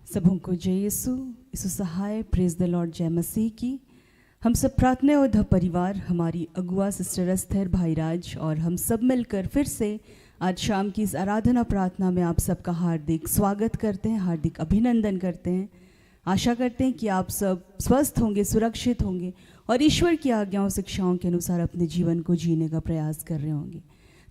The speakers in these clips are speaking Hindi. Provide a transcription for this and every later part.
सबों को जय यीशु, यीशु सहाय, प्रेज द लॉर्ड, जय मसीह की। हम सब प्रार्थना योद्धा परिवार, हमारी अगुआ सिस्टर अस्थर, भाई राज और हम सब मिलकर फिर से आज शाम की इस आराधना प्रार्थना में आप सबका हार्दिक स्वागत करते हैं, हार्दिक अभिनंदन करते हैं। आशा करते हैं कि आप सब स्वस्थ होंगे, सुरक्षित होंगे और ईश्वर की आज्ञाओं शिक्षाओं के अनुसार अपने जीवन को जीने का प्रयास कर रहे होंगे।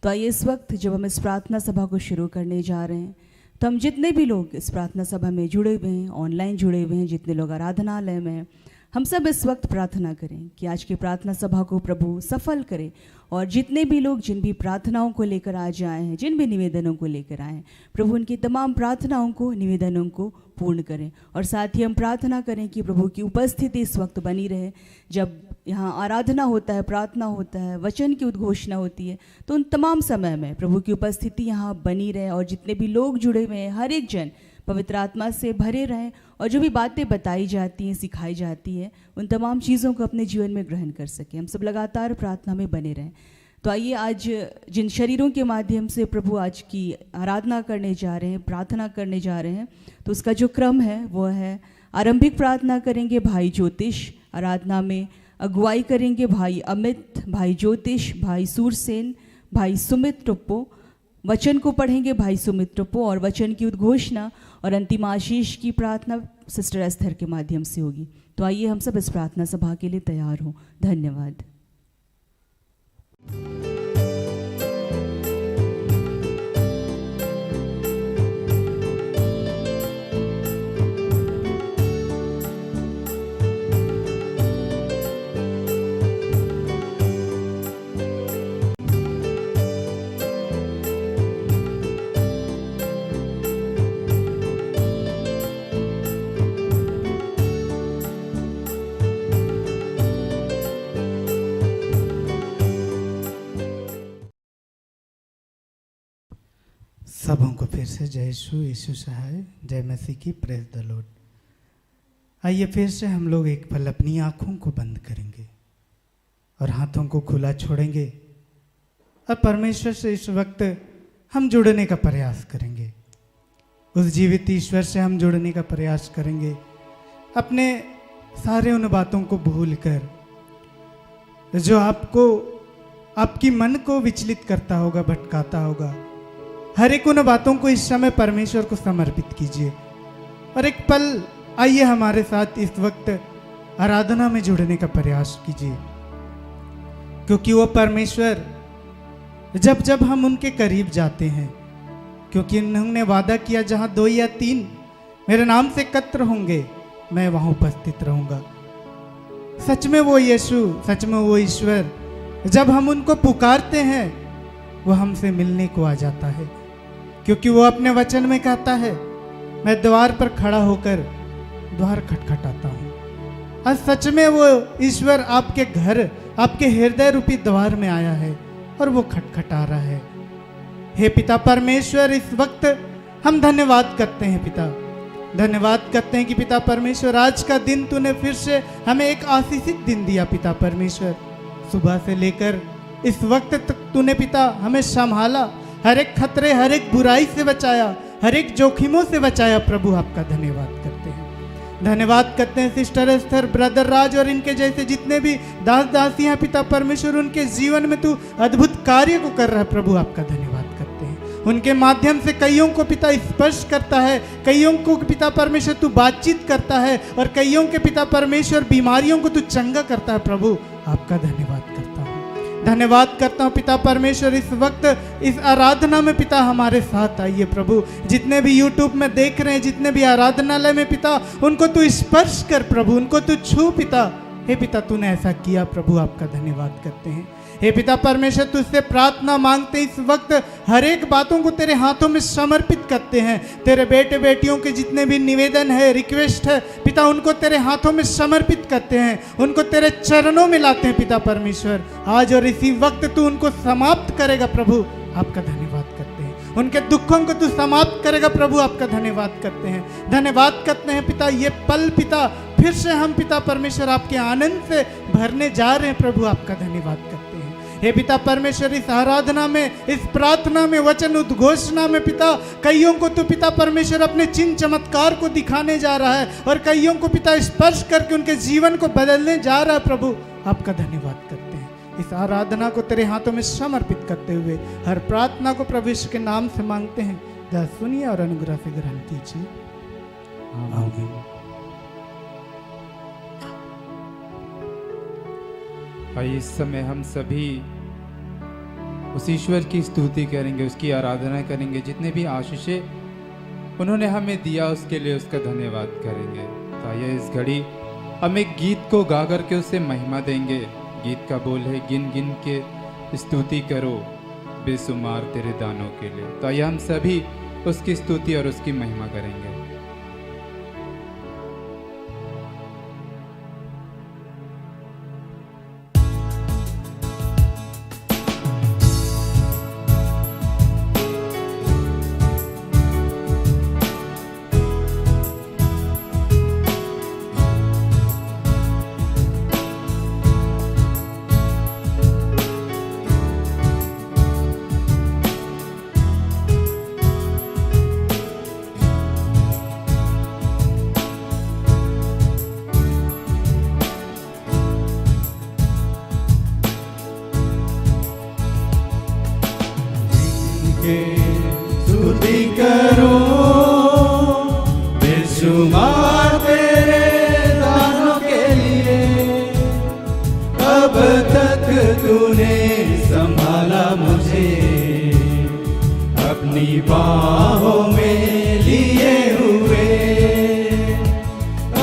तो आइए इस वक्त जब हम इस प्रार्थना सभा को शुरू करने जा रहे हैं, तो हम जितने भी लोग इस प्रार्थना सभा में जुड़े हुए हैं, ऑनलाइन जुड़े हुए हैं, जितने लोग आराधनालय में हैं, हम सब इस वक्त प्रार्थना करें कि आज की प्रार्थना सभा को प्रभु सफल करे और जितने भी लोग जिन भी प्रार्थनाओं को लेकर आज आए हैं, जिन भी निवेदनों को लेकर आए हैं, प्रभु उनकी तमाम प्रार्थनाओं को, निवेदनों को पूर्ण करें। और साथ ही हम प्रार्थना करें कि प्रभु की उपस्थिति इस वक्त बनी रहे। जब यहाँ आराधना होता है, प्रार्थना होता है, वचन की उद्घोषणा होती है, तो उन तमाम समय में प्रभु की उपस्थिति यहाँ बनी रहे और जितने भी लोग जुड़े हुए हैं, हर एक जन पवित्र आत्मा से भरे रहें और जो भी बातें बताई जाती हैं, सिखाई जाती है, उन तमाम चीज़ों को अपने जीवन में ग्रहण कर सकें। हम सब लगातार प्रार्थना में बने रहें। तो आइए आज जिन शरीरों के माध्यम से प्रभु आज की आराधना करने जा रहे हैं, प्रार्थना करने जा रहे हैं, तो उसका जो क्रम है वो है, आरंभिक प्रार्थना करेंगे भाई ज्योतिष, आराधना में अगुवाई करेंगे भाई अमित, भाई ज्योतिष, भाई सूरसेन, भाई सुमित टुप्पो, वचन को पढ़ेंगे भाई सुमित टुप्पो और वचन की उद्घोषणा और अंतिम आशीष की प्रार्थना सिस्टर अस्थर के माध्यम से होगी। तो आइए हम सब इस प्रार्थना सभा के लिए तैयार हों। धन्यवाद। सबों को फिर से जय यीशु, यीशु सहाय, जय मसीह की, प्रेज द लॉर्ड। आइए फिर से हम लोग एक पल अपनी आंखों को बंद करेंगे और हाथों को खुला छोड़ेंगे और परमेश्वर से इस वक्त हम जुड़ने का प्रयास करेंगे। उस जीवित ईश्वर से हम जुड़ने का प्रयास करेंगे, अपने सारे उन बातों को भूलकर जो आपको, आपकी मन को विचलित करता होगा, भटकाता होगा। हर एक उन बातों को इस समय परमेश्वर को समर्पित कीजिए और एक पल आइए हमारे साथ इस वक्त आराधना में जुड़ने का प्रयास कीजिए, क्योंकि वो परमेश्वर जब जब हम उनके करीब जाते हैं, क्योंकि उन्होंने वादा किया जहां 2 या 3 मेरे नाम से एकत्र होंगे, मैं वहां उपस्थित रहूंगा। सच में वो यीशु, सच में वो ईश्वर, जब हम उनको पुकारते हैं वो हमसे मिलने को आ जाता है, क्योंकि वो अपने वचन में कहता है, मैं द्वार पर खड़ा होकर द्वार खटखटाता हूँ। और सच में वो ईश्वर आपके घर, आपके हृदय रूपी द्वार में आया है और वो खटखटा रहा है। हे पिता परमेश्वर, इस वक्त हम धन्यवाद करते हैं पिता, धन्यवाद करते हैं कि पिता परमेश्वर आज का दिन तूने फिर से हमें एक आशीषित दिन दिया पिता परमेश्वर। सुबह से लेकर इस वक्त तक तूने पिता हमें संभाला, हर एक खतरे, हर एक बुराई से बचाया, हर एक जोखिमों से बचाया। प्रभु आपका धन्यवाद करते हैं, धन्यवाद करते हैं सिस्टर अस्थर, ब्रदर राज और इनके जैसे जितने भी दास दासियां पिता परमेश्वर, उनके जीवन में तू अद्भुत कार्य को कर रहा है। प्रभु आपका धन्यवाद करते हैं, उनके माध्यम से कईयों को पिता स्पर्श करता है, कईयों को पिता परमेश्वर तू बातचीत करता है और कईयों के पिता परमेश्वर बीमारियों को तू चंगा करता है। प्रभु आपका धन्यवाद करता हूँ, धन्यवाद करता हूँ पिता परमेश्वर। इस वक्त इस आराधना में पिता हमारे साथ आइए प्रभु, जितने भी यूट्यूब में देख रहे हैं, जितने भी आराधनालय में पिता, उनको तू स्पर्श कर प्रभु, उनको तू छू पिता। हे पिता तूने ऐसा किया प्रभु, आपका धन्यवाद करते हैं। हे पिता परमेश्वर, तुझसे प्रार्थना मांगते इस वक्त हर एक बातों को तेरे हाथों में समर्पित करते हैं। तेरे बेटे बेटियों के जितने भी निवेदन है, रिक्वेस्ट है पिता, उनको तेरे हाथों में समर्पित करते हैं, उनको तेरे चरणों में लाते हैं पिता परमेश्वर। आज और इसी वक्त तू उनको समाप्त करेगा प्रभु, आपका धन्यवाद करते हैं। उनके दुखों को तू समाप्त करेगा प्रभु, आपका धन्यवाद करते हैं, धन्यवाद करते हैं पिता। ये पल पिता फिर से हम पिता परमेश्वर आपके आनंद से भरने जा रहे हैं प्रभु, आपका धन्यवाद करते हैं। हे पिता परमेश्वर, इस आराधना में, इस प्रार्थना में, वचन उद्घोषणा में पिता, कईयों को तो पिता परमेश्वर अपने चिन्ह चमत्कार को दिखाने जा रहा है और कईयों को पिता स्पर्श करके उनके जीवन को बदलने जा रहा है। प्रभु आपका धन्यवाद करते हैं। इस आराधना को तेरे हाथों में समर्पित करते हुए हर प्रार्थना को प्रभु यीशु के नाम से मांगते हैं। जय सुनिए और अनुग्रह से ग्रहण कीजिए। आमीन। भाई इस समय हम सभी उस ईश्वर की स्तुति करेंगे, उसकी आराधना करेंगे। जितने भी आशीषें उन्होंने हमें दिया उसके लिए उसका धन्यवाद करेंगे। तो आइए इस घड़ी हम एक गीत को गा करके उससे महिमा देंगे। गीत का बोल है, गिन गिन के स्तुति करो बेशुमार तेरे दानों के लिए। तो आइए हम सभी उसकी स्तुति और उसकी महिमा करेंगे। स्तुति करो बेशुमार तेरे दानों के लिए। अब तक तूने संभाला मुझे अपनी बाहों में लिए हुए।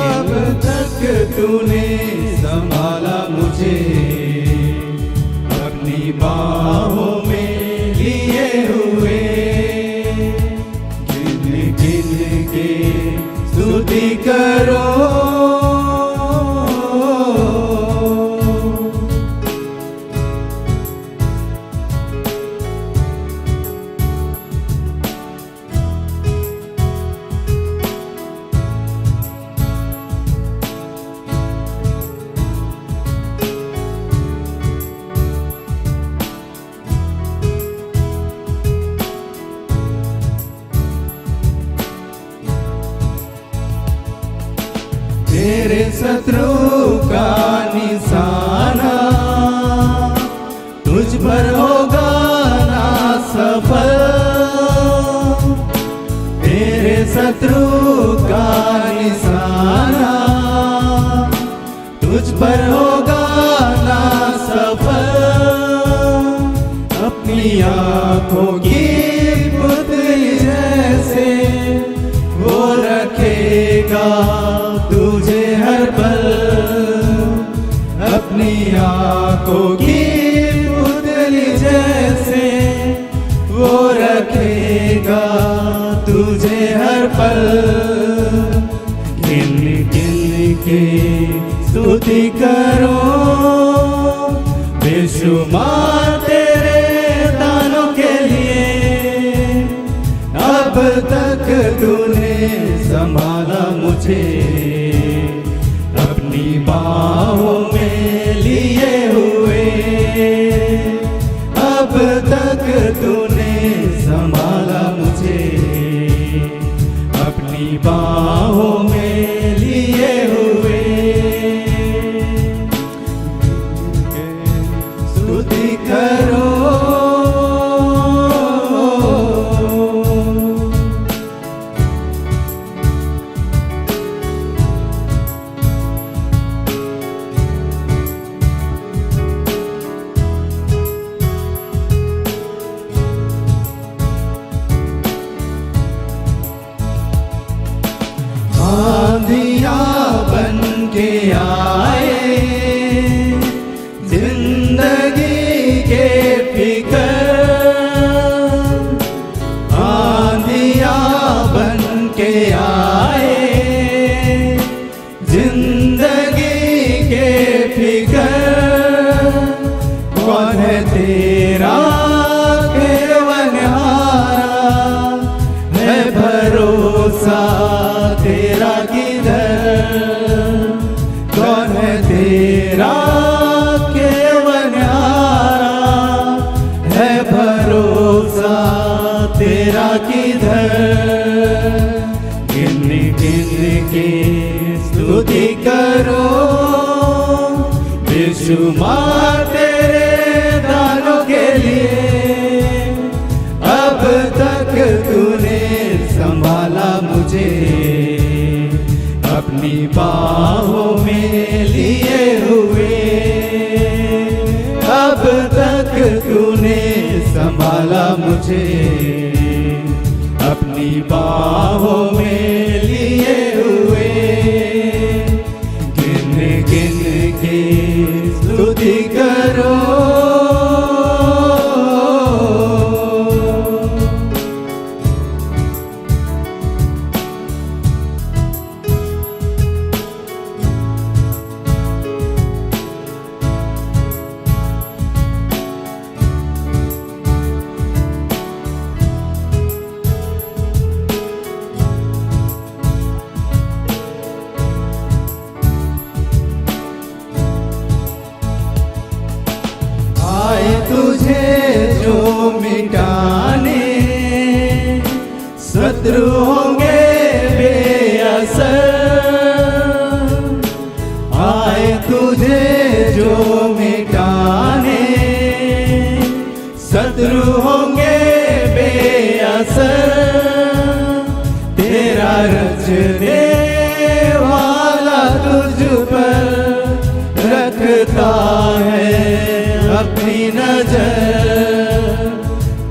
अब तक तूने संभाला मुझे अपनी बाहों में लिए हुए। गिन गिन के स्तुति करो तेरे शत्रु का निशाना तुझ पर होगा ना सफल। तेरे शत्रु का निशाना तुझ पर होगा ना सफल। अपनी आंखों की पुतली जैसे वो रखेगा तुझे हर पल। अपनी आंखों की पुतली जैसे वो रखेगा तुझे हर पल। गिन गिन के स्तुति करो बेशुमार तेरे दानों के लिए। अब तक तूने संभाला मुझे अपनी बाहों में लिए हुए। अब तक तूने संभाला मुझे अपनी बाहों में लिए हुए। स्तुति करो आंधियाँ बन के आए जिंदगी के फिकर। आंधियाँ बन के आए जिंदगी के फिकर। कौन है तेरा केवनहारा है भरोसा तेरा की किधर, गिन गिन के स्तुति करो, बेशुमार तेरे दानों के लिए। अब तक तूने संभाला मुझे, अपनी बाहों में लिए हुए। अब तक तूने संभाला मुझे, अपनी बाहों में लिए हुए। गिन गिन के स्तुति करो, मिटाने शत्रु होंगे बेअसर। आए तुझे जो मिटाने शत्रु होंगे बेअसर। तेरा रचने वाला तुझ पर रखता है अपनी नजर।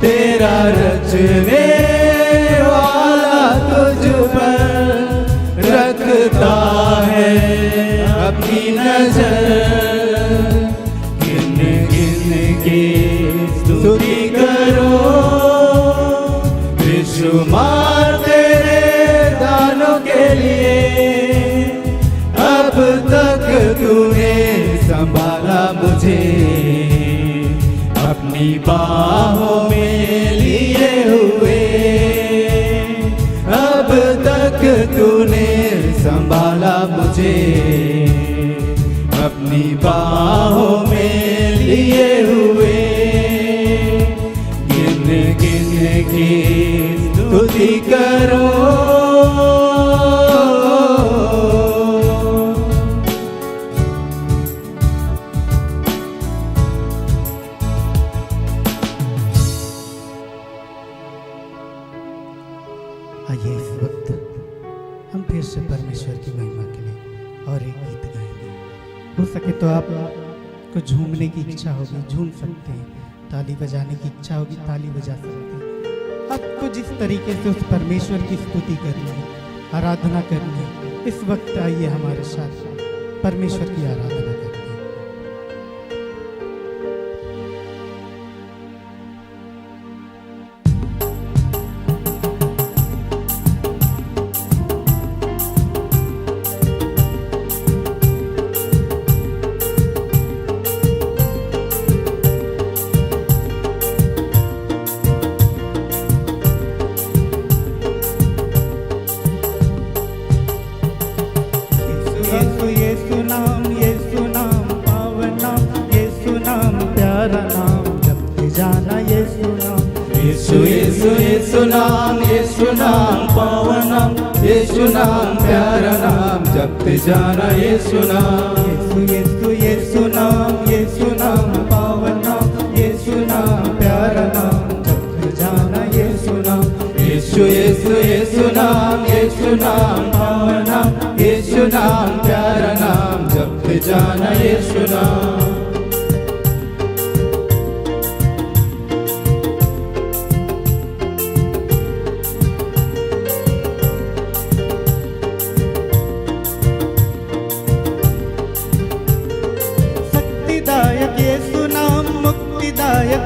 तेरा रचने वाला तुझ पर रखता है अपनी नजर। गिन गिन के स्तुति करो, बेशुमार तेरे दानों के लिए। अब तक तूने संभाला मुझे, अपनी बाहों में लिए हुए। अब तक तूने संभाला मुझे, अपनी बाहों में लिए हुए। गिन गिन के स्तुति करो, आइए इस वक्त हम फिर से परमेश्वर की महिमा के लिए और एक गीत गाएंगे। हो सके तो आप को झूमने की इच्छा होगी, झूम सकते हैं। ताली बजाने की इच्छा होगी, ताली बजा सकते हैं। आपको जिस तरीके से उस परमेश्वर की स्तुति करनी है, आराधना करनी है, इस वक्त आइए हमारे साथ परमेश्वर की आराधना करनी है। यीशु नाम, यीशु नाम पावन नाम, यीशु नाम प्यारा नाम जपते जाना। यीशु नाम, यीशु यीशु नाम, यीशु नाम पावन नाम, यीशु नाम प्यारा नाम जपते जाना। यीशु नाम, यीशु यीशु यीशु नाम, यीशु नाम पावन नाम, यीशु नाम प्यारा नाम जपते जाना। यीशु नाम,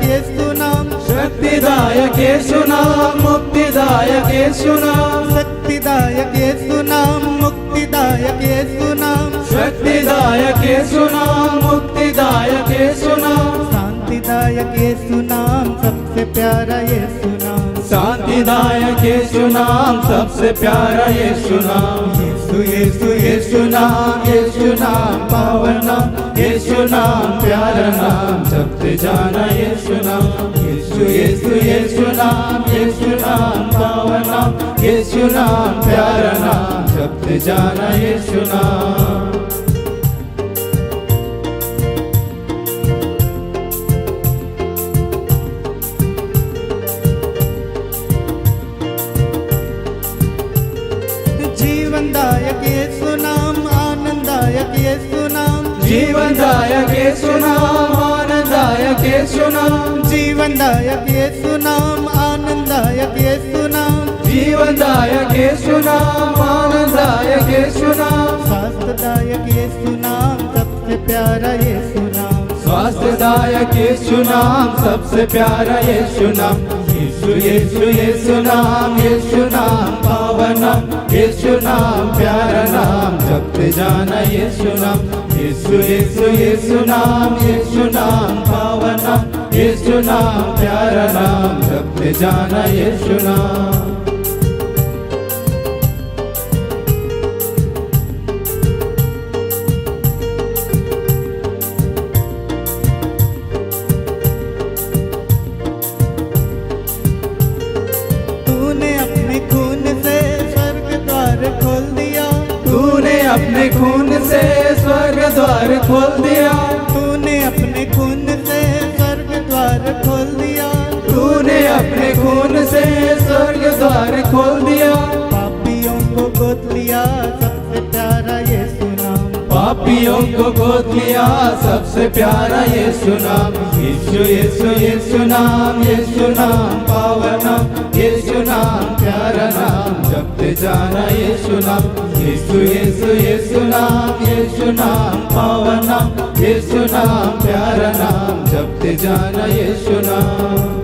यीशु नाम, शक्तिदायक यीशु नाम, मुक्तिदायक यीशु नाम, शक्तिदायक यीशु नाम, मुक्तिदायक यीशु नाम, शक्तिदायक यीशु नाम, मुक्तिदायक यीशु नाम, शांतिदायक यीशु नाम, सबसे प्यारा यीशु नाम, शांतिदायक यीशु नाम, सबसे प्यारा यीशु नाम। यीशु यीशु यीशु नाम, यीशु नाम पावन नाम, यीशु नाम प्यारा नाम जपते जाना। यीशु नाम, यीशु यीशु यीशु नाम पावन नाम, यीशु नाम प्यारा नाम, जपते जाना यीशु नाम। जीवनदायक यीशु नाम, आनंददायक यीशु नाम, जीवनदायक यीशु नाम, आनंददायक यीशु नाम, जीवनदायक यीशु नाम, आनंददायक यीशु नाम, जीवनदायक यीशु नाम, आनंददायक यीशु नाम, स्वास्थ्यदायक यीशु नाम, सबसे प्यारा यीशु नाम, स्वास्थ्यदायक यीशु नाम, सबसे प्यारा यीशु नाम। यीशु यीशु यीशु नाम पावन नाम, यीशु नाम प्यारा नाम, जपते जाना यीशु नाम। यीशु यीशु यीशु नाम पावन नाम, यीशु नाम प्यारा नाम, जपते जाना यीशु नाम। अपने खून से स्वर्ग द्वार खोल दिया, तूने अपने खून से स्वर्ग द्वार खोल दिया, तूने अपने खून से स्वर्ग द्वार खोल दिया। पापियों को गोद लिया, सबसे प्यारा यीशु नाम, पापियों को गोद लिया, सबसे प्यारा यीशु नाम। यीशु यीशु यीशु नाम पावन नाम, यीशु नाम प्यारा नाम, जपते जाना यीशु नाम। यीशु यीशु यीशु नाम पावन नाम, यीशु नाम प्यारा नाम, जपते जाना यीशु नाम।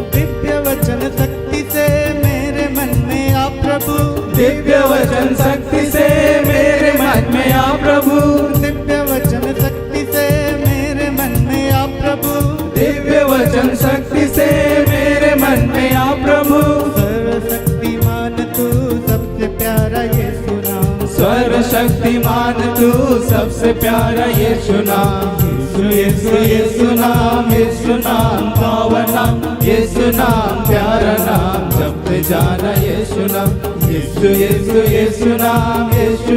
दिव्य वचन शक्ति से मेरे मन में आ प्रभु, दिव्य वचन शक्ति से मेरे मन में आ प्रभु, दिव्य वचन शक्ति से मेरे मन में आ प्रभु, दिव्य वचन शक्ति से मेरे मन में आ प्रभु। सर्वशक्तिमान तू सबसे प्यारा यीशु नाम, सर्वशक्तिमान तू सबसे प्यारा यीशु नाम। यीशु यीशु नाम पावन नाम, यीशु नाम प्यारा नाम, जपते जाना यीशु नाम। यीशु यीशु यीशु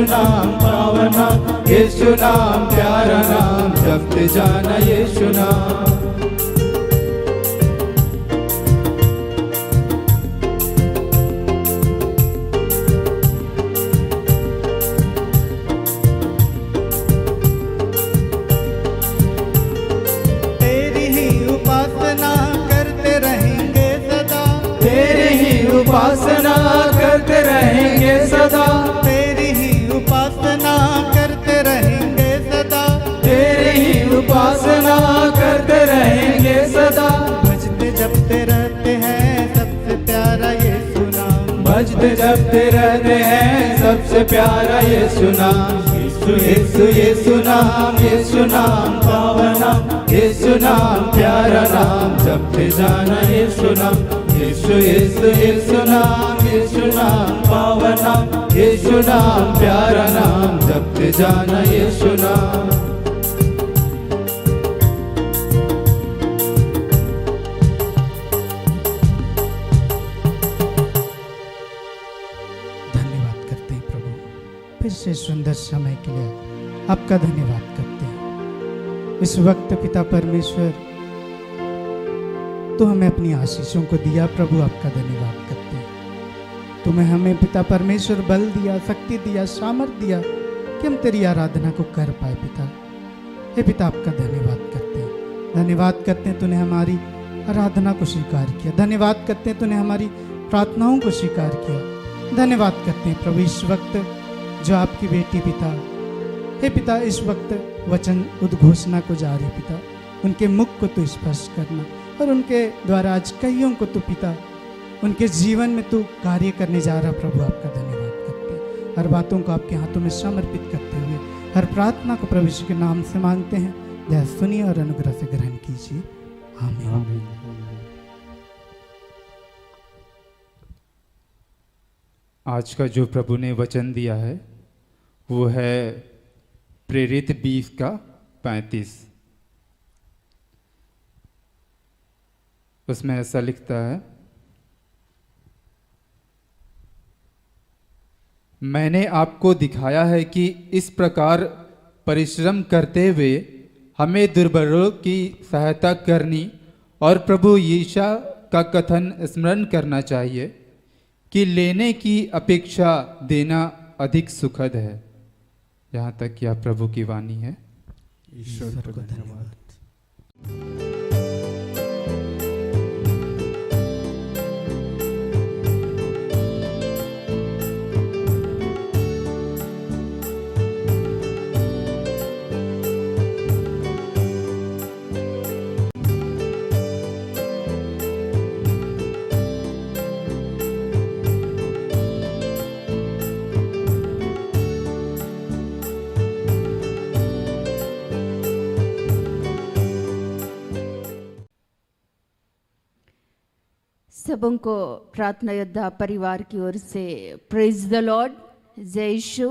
नाम पावन नाम, यीशु नाम प्यारा नाम, जपते जाना यीशु नाम। तेरी ही उपासना करते रहेंगे सदा, तेरी ही उपासना करते रहेंगे सदा, तेरी ही उपासना करते रहेंगे सदा, तेरी ही उपासना करते रहेंगे सदा। भजते जपते रहते हैं सबसे प्यारा यीशु नाम, भजते जपते रहते हैं सबसे प्यारा यीशु नाम। यीशु यीशु यीशु नाम पावन नाम, यीशु नाम प्यारा नाम, जपते जाना यीशु नाम। यीशु यीशु यीशु नाम पावन नाम, यीशु नाम प्यारा नाम, जपते जाना यीशु नाम। धन्यवाद करते हैं प्रभु, फिर से सुंदर समय के लिए आपका धन्यवाद करते हैं। इस वक्त पिता परमेश्वर तो हमें अपनी आशीषों को दिया प्रभु, आपका धन्यवाद करते हैं। तुम्हें हमें पिता परमेश्वर बल दिया, शक्ति दिया, सामर्थ्य दिया कि हम तेरी आराधना को कर पाए पिता। हे पिता आपका धन्यवाद करते हैं, धन्यवाद करते हैं तूने हमारी आराधना को स्वीकार किया, धन्यवाद करते हैं तूने हमारी प्रार्थनाओं को स्वीकार किया, धन्यवाद करते हैं प्रभु इस वक्त जो आपकी बेटी पिता, हे पिता इस वक्त वचन उद्घोषणा को जा रही पिता, उनके मुख को तू स्पर्श करना और उनके द्वारा आज कईयों को तू पिता उनके जीवन में तू कार्य करने जा रहा प्रभु, आपका धन्यवाद करते हैं। हर बातों को आपके हाथों में समर्पित करते हुए हर प्रार्थना को प्रभु यीशु के नाम से मांगते हैं, जय सुनिए और अनुग्रह से ग्रहण कीजिए, आमीन। आज का जो प्रभु ने वचन दिया है वो है प्रेरित 20 का 35। उसमें ऐसा लिखता है, मैंने आपको दिखाया है कि इस प्रकार परिश्रम करते हुए हमें दुर्बलों की सहायता करनी और प्रभु यीशु का कथन स्मरण करना चाहिए कि लेने की अपेक्षा देना अधिक सुखद है। यहाँ तक यह प्रभु की वाणी है। ईश्वर को धन्यवाद। सबों को प्रार्थना योद्धा परिवार की ओर से प्रेज द लॉर्ड, जय यीशु,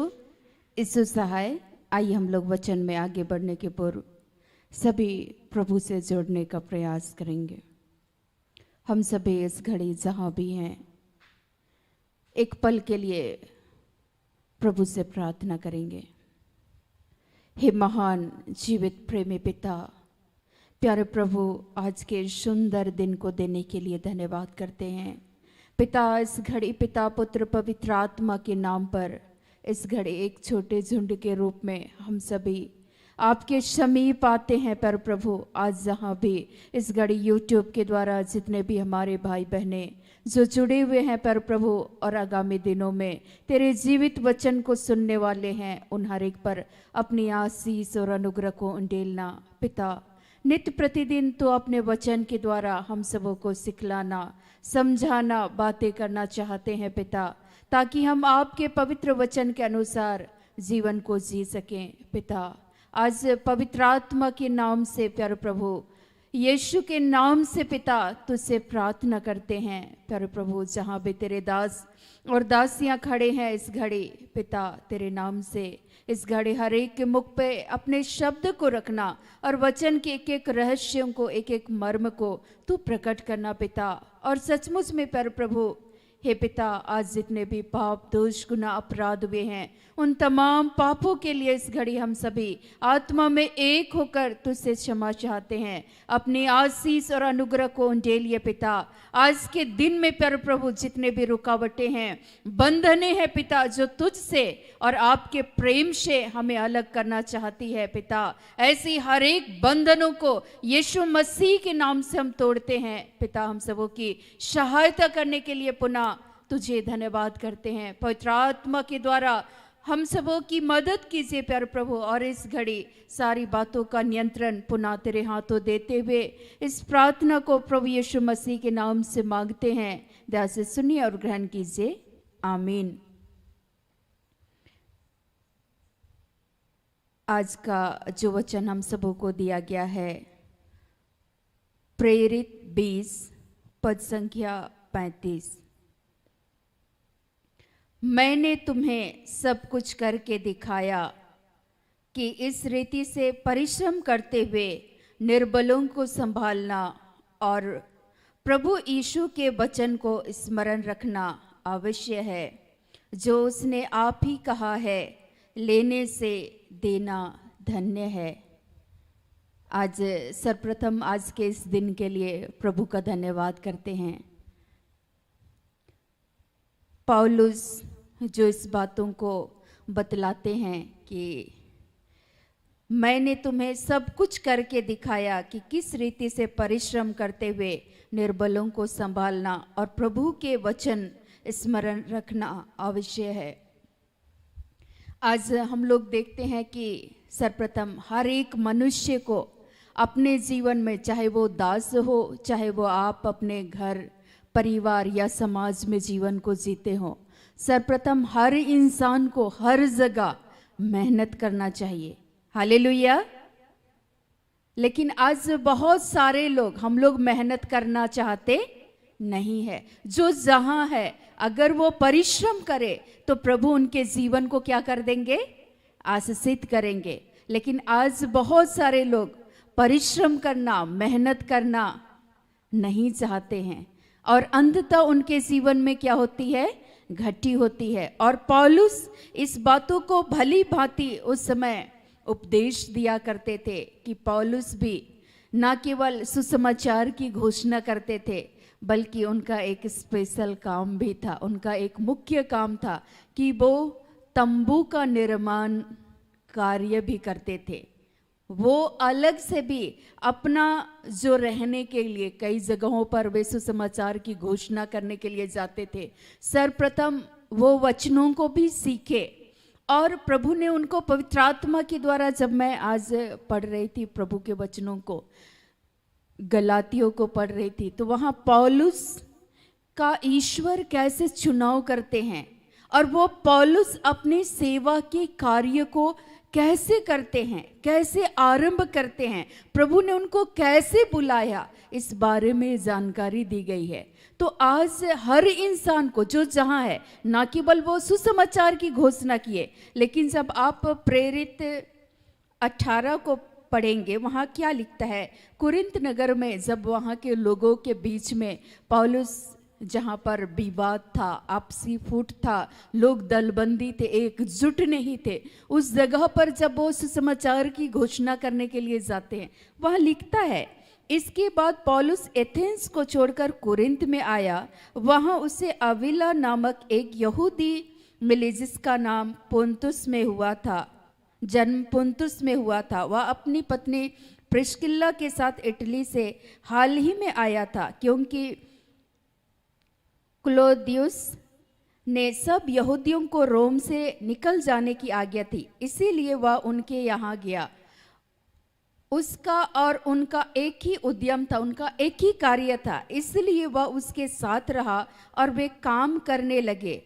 यीशु सहाय। आइए हम लोग वचन में आगे बढ़ने के पूर्व सभी प्रभु से जोड़ने का प्रयास करेंगे। हम सभी इस घड़ी जहाँ भी हैं एक पल के लिए प्रभु से प्रार्थना करेंगे। हे महान जीवित प्रेमी पिता, प्यारे प्रभु, आज के सुंदर दिन को देने के लिए धन्यवाद करते हैं पिता। इस घड़ी पिता पुत्र पवित्र आत्मा के नाम पर इस घड़ी एक छोटे झुंड के रूप में हम सभी आपके समीप आते हैं। पर प्रभु, आज जहाँ भी इस घड़ी यूट्यूब के द्वारा जितने भी हमारे भाई बहनें जो जुड़े हुए हैं पर प्रभु, और आगामी दिनों में तेरे जीवित वचन को सुनने वाले हैं, उन हर एक पर अपनी आशीष और अनुग्रह को उंडेलना पिता। नित्य प्रतिदिन तो अपने वचन के द्वारा हम सबों को सिखलाना, समझाना, बातें करना चाहते हैं पिता, ताकि हम आपके पवित्र वचन के अनुसार जीवन को जी सकें पिता। आज पवित्र आत्मा के नाम से प्यारे प्रभु, यीशु के नाम से पिता तुझसे प्रार्थना करते हैं। प्यारे प्रभु, जहाँ भी तेरे दास और दासियाँ खड़े हैं इस घड़ी पिता, तेरे नाम से इस घड़ी हर एक के मुख पे अपने शब्द को रखना और वचन के एक एक रहस्यों को, एक एक मर्म को तू प्रकट करना पिता। और सचमुच में प्यारे प्रभु, हे पिता, आज जितने भी पाप दोष गुनाह अपराध हुए हैं उन तमाम पापों के लिए इस घड़ी हम सभी आत्मा में एक होकर तुझसे क्षमा चाहते हैं। अपनी आशीष और अनुग्रह को उंडेलिए पिता। आज के दिन में प्यारे प्रभु, जितने भी रुकावटें हैं, बंधने हैं पिता, जो तुझसे और आपके प्रेम से हमें अलग करना चाहती है पिता, ऐसी हर एक बंधनों को यीशु मसीह के नाम से हम तोड़ते हैं पिता। हम सबों की सहायता करने के लिए पुनः तुझे धन्यवाद करते हैं। पवित्र आत्मा के द्वारा हम सबों की मदद कीजिए प्यारे प्रभु, और इस घड़ी सारी बातों का नियंत्रण पुनः तेरे हाथों देते हुए इस प्रार्थना को प्रभु यीशु मसीह के नाम से मांगते हैं। दया से सुनिए और ग्रहण कीजिए, आमीन। आज का जो वचन हम सबों को दिया गया है, प्रेरित 20 पद संख्या 35। मैंने तुम्हें सब कुछ करके दिखाया कि इस रीति से परिश्रम करते हुए निर्बलों को संभालना और प्रभु यीशु के वचन को स्मरण रखना आवश्यक है, जो उसने आप ही कहा है, लेने से देना धन्य है। आज सर्वप्रथम आज के इस दिन के लिए प्रभु का धन्यवाद करते हैं। पौलुस जो इस बातों को बतलाते हैं कि मैंने तुम्हें सब कुछ करके दिखाया कि किस रीति से परिश्रम करते हुए निर्बलों को संभालना और प्रभु के वचन स्मरण रखना आवश्यक है। आज हम लोग देखते हैं कि सर्वप्रथम हर एक मनुष्य को अपने जीवन में, चाहे वो दास हो, चाहे वो आप अपने घर परिवार या समाज में जीवन को जीते हो, सर्वप्रथम हर इंसान को हर जगह मेहनत करना चाहिए। हालेलुया। लेकिन आज बहुत सारे लोग, हम लोग मेहनत करना चाहते नहीं है। जो जहां है अगर वो परिश्रम करे तो प्रभु उनके जीवन को क्या कर देंगे? आशीषित करेंगे। लेकिन आज बहुत सारे लोग परिश्रम करना, मेहनत करना नहीं चाहते हैं और अंततः उनके जीवन में क्या होती है? घटी होती है। और पौलुस इस बातों को भली भांति उस समय उपदेश दिया करते थे कि पौलुस भी न केवल सुसमाचार की घोषणा करते थे बल्कि उनका एक स्पेशल काम भी था। उनका एक मुख्य काम था कि वो तंबू का निर्माण कार्य भी करते थे। वो अलग से भी अपना जो रहने के लिए कई जगहों पर वे सुसमाचार की घोषणा करने के लिए जाते थे। सर्वप्रथम वो वचनों को भी सीखे और प्रभु ने उनको पवित्र आत्मा के द्वारा, जब मैं आज पढ़ रही थी प्रभु के वचनों को, गलातियों को पढ़ रही थी, तो वहाँ पौलुस का ईश्वर कैसे चुनाव करते हैं और वो पौलुस अपनी सेवा के कार्य को कैसे करते हैं, कैसे आरंभ करते हैं, प्रभु ने उनको कैसे बुलाया, इस बारे में जानकारी दी गई है। तो आज हर इंसान को जो जहाँ है, ना केवल वो सुसमाचार की घोषणा किए, लेकिन जब आप प्रेरित 18 को पढ़ेंगे वहाँ क्या लिखता है? कुरिन्थ नगर में जब वहाँ के लोगों के बीच में पौलुस, जहाँ पर विवाद था, आपसी फूट था, लोग दलबंदी थे, एकजुट नहीं थे, उस जगह पर जब वो सुसमाचार की घोषणा करने के लिए जाते हैं, वहाँ लिखता है, इसके बाद पौलुस एथेंस को छोड़कर कुरिन्थ में आया। वहाँ उसे अविला नामक एक यहूदी मिले जिसका नाम पुन्तुस में हुआ था, जन्म पुन्तुस में हुआ था। वह अपनी पत्नी प्रिस्किल्ला के साथ इटली से हाल ही में आया था, क्योंकि क्लौदियुस ने सब यहूदियों को रोम से निकल जाने की आज्ञा थी, इसीलिए वह उनके यहाँ गया। उसका और उनका एक ही उद्यम था, उनका एक ही कार्य था, इसलिए वह उसके साथ रहा और वे काम करने लगे।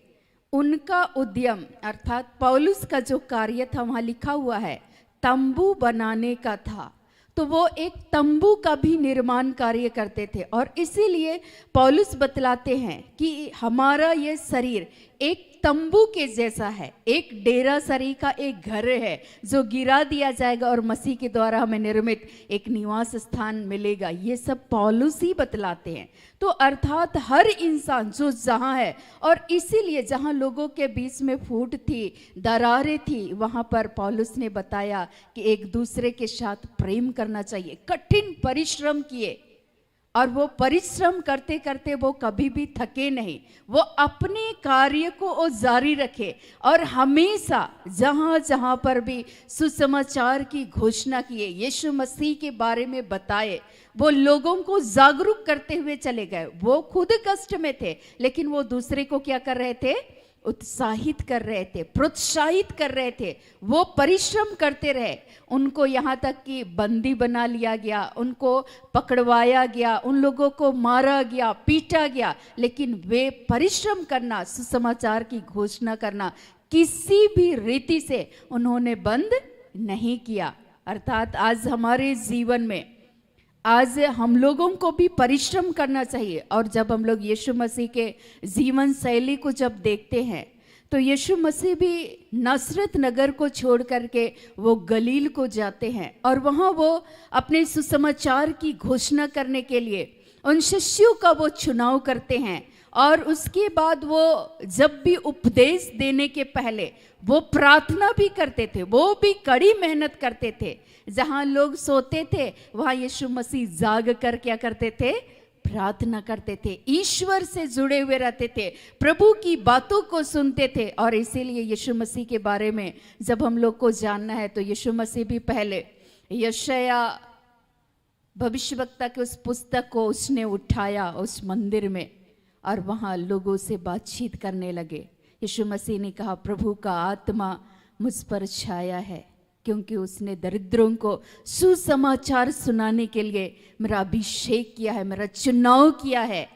उनका उद्यम अर्थात पौलुस का जो कार्य था, वहाँ लिखा हुआ है तंबू बनाने का था। तो वो एक तंबू का भी निर्माण कार्य करते थे और इसीलिए पौलुस बतलाते हैं कि हमारा ये शरीर एक तंबू के जैसा है, एक डेरा सरी का एक घर है जो गिरा दिया जाएगा और मसीह के द्वारा हमें निर्मित एक निवास स्थान मिलेगा। ये सब पौलुस ही बतलाते हैं। तो अर्थात हर इंसान जो जहाँ है, और इसीलिए जहाँ लोगों के बीच में फूट थी, दरारें थी, वहाँ पर पौलुस ने बताया कि एक दूसरे के साथ प्रेम करना चाहिए। कठिन परिश्रम किए और वो परिश्रम करते करते वो कभी भी थके नहीं, वो अपने कार्य को वो जारी रखे और हमेशा जहाँ जहाँ पर भी सुसमाचार की घोषणा किए, यीशु मसीह के बारे में बताए, वो लोगों को जागरूक करते हुए चले गए। वो खुद कष्ट में थे, लेकिन वो दूसरे को क्या कर रहे थे? उत्साहित कर रहे थे, प्रोत्साहित कर रहे थे। वो परिश्रम करते रहे। उनको यहाँ तक कि बंदी बना लिया गया, उनको पकड़वाया गया, उन लोगों को मारा गया, पीटा गया, लेकिन वे परिश्रम करना, सुसमाचार की घोषणा करना किसी भी रीति से उन्होंने बंद नहीं किया। अर्थात आज हमारे जीवन में, आज हम लोगों को भी परिश्रम करना चाहिए। और जब हम लोग यीशु मसीह के जीवन शैली को जब देखते हैं, तो यीशु मसीह भी नासरत नगर को छोड़ करके वो गलील को जाते हैं और वहाँ वो अपने सुसमाचार की घोषणा करने के लिए उन शिष्यों का वो चुनाव करते हैं। और उसके बाद वो जब भी उपदेश देने के पहले वो प्रार्थना भी करते थे, वो भी कड़ी मेहनत करते थे। जहाँ लोग सोते थे वहाँ यीशु मसीह जाग कर क्या करते थे? प्रार्थना करते थे, ईश्वर से जुड़े हुए रहते थे, प्रभु की बातों को सुनते थे। और इसीलिए यीशु मसीह के बारे में जब हम लोग को जानना है तो यीशु मसीह भी पहले यशाया भविष्यवक्ता के उस पुस्तक को उसने उठाया उस मंदिर में और वहाँ लोगों से बातचीत करने लगे। यीशु मसीह ने कहा, प्रभु का आत्मा मुझ पर छाया है, क्योंकि उसने दरिद्रों को सुसमाचार सुनाने के लिए मेरा अभिषेक किया है, मेरा चुनाव किया है।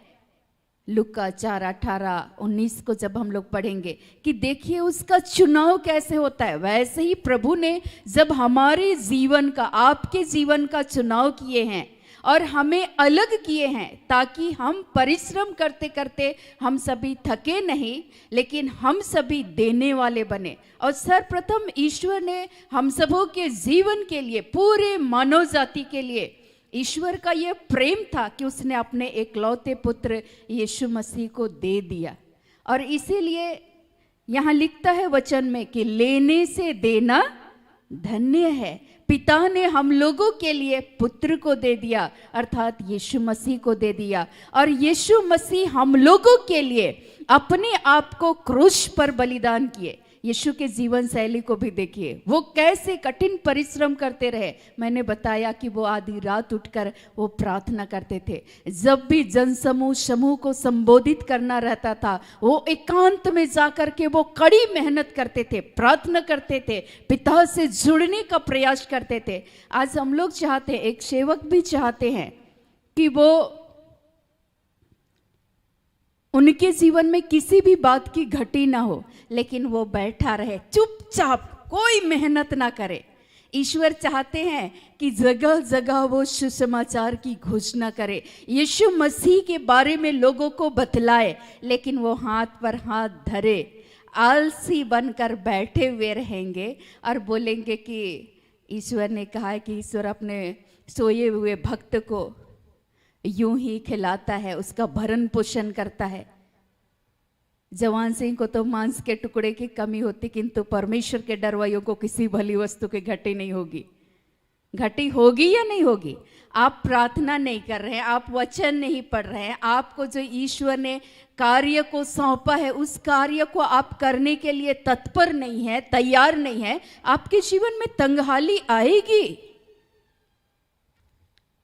लूका 4:18-19 को जब हम लोग पढ़ेंगे कि देखिए उसका चुनाव कैसे होता है, वैसे ही प्रभु ने जब हमारे जीवन का, आपके जीवन का चुनाव किए हैं और हमें अलग किए हैं ताकि हम परिश्रम करते करते हम सभी थके नहीं, लेकिन हम सभी देने वाले बने। और सर्वप्रथम ईश्वर ने हम सबों के जीवन के लिए, पूरे मानव जाति के लिए, ईश्वर का ये प्रेम था कि उसने अपने एकलौते पुत्र यीशु मसीह को दे दिया। और इसीलिए यहाँ लिखता है वचन में कि लेने से देना धन्य है। पिता ने हम लोगों के लिए पुत्र को दे दिया, अर्थात यीशु मसीह को दे दिया। और यीशु मसीह हम लोगों के लिए अपने आप को क्रूस पर बलिदान किए। यीशु के जीवन शैली को भी देखिए, वो कैसे कठिन परिश्रम करते रहे। मैंने बताया कि वो आधी रात उठकर वो प्रार्थना करते थे। जब भी समूह को संबोधित करना रहता था, वो एकांत में जाकर के वो कड़ी मेहनत करते थे, प्रार्थना करते थे, पिता से जुड़ने का प्रयास करते थे। आज हम लोग चाहते हैं, एक सेवक भी चाहते हैं कि वो उनके जीवन में किसी भी बात की घटी ना हो, लेकिन वो बैठा रहे चुपचाप, कोई मेहनत ना करे। ईश्वर चाहते हैं कि जगह जगह वो सुसमाचार की घोषणा करे, यीशु मसीह के बारे में लोगों को बतलाए, लेकिन वो हाथ पर हाथ धरे आलसी बनकर बैठे हुए रहेंगे और बोलेंगे कि ईश्वर ने कहा है कि ईश्वर अपने सोए हुए भक्त को यूं ही खिलाता है, उसका भरण पोषण करता है। जवान सिंह को तो मांस के टुकड़े की कमी होती, किंतु परमेश्वर के डरवाइयों को किसी भली वस्तु की घटी नहीं होगी। घटी होगी या नहीं होगी? आप प्रार्थना नहीं कर रहे हैं, आप वचन नहीं पढ़ रहे हैं, आपको जो ईश्वर ने कार्य को सौंपा है उस कार्य को आप करने के लिए तत्पर नहीं है, तैयार नहीं है, आपके जीवन में तंगहाली आएगी,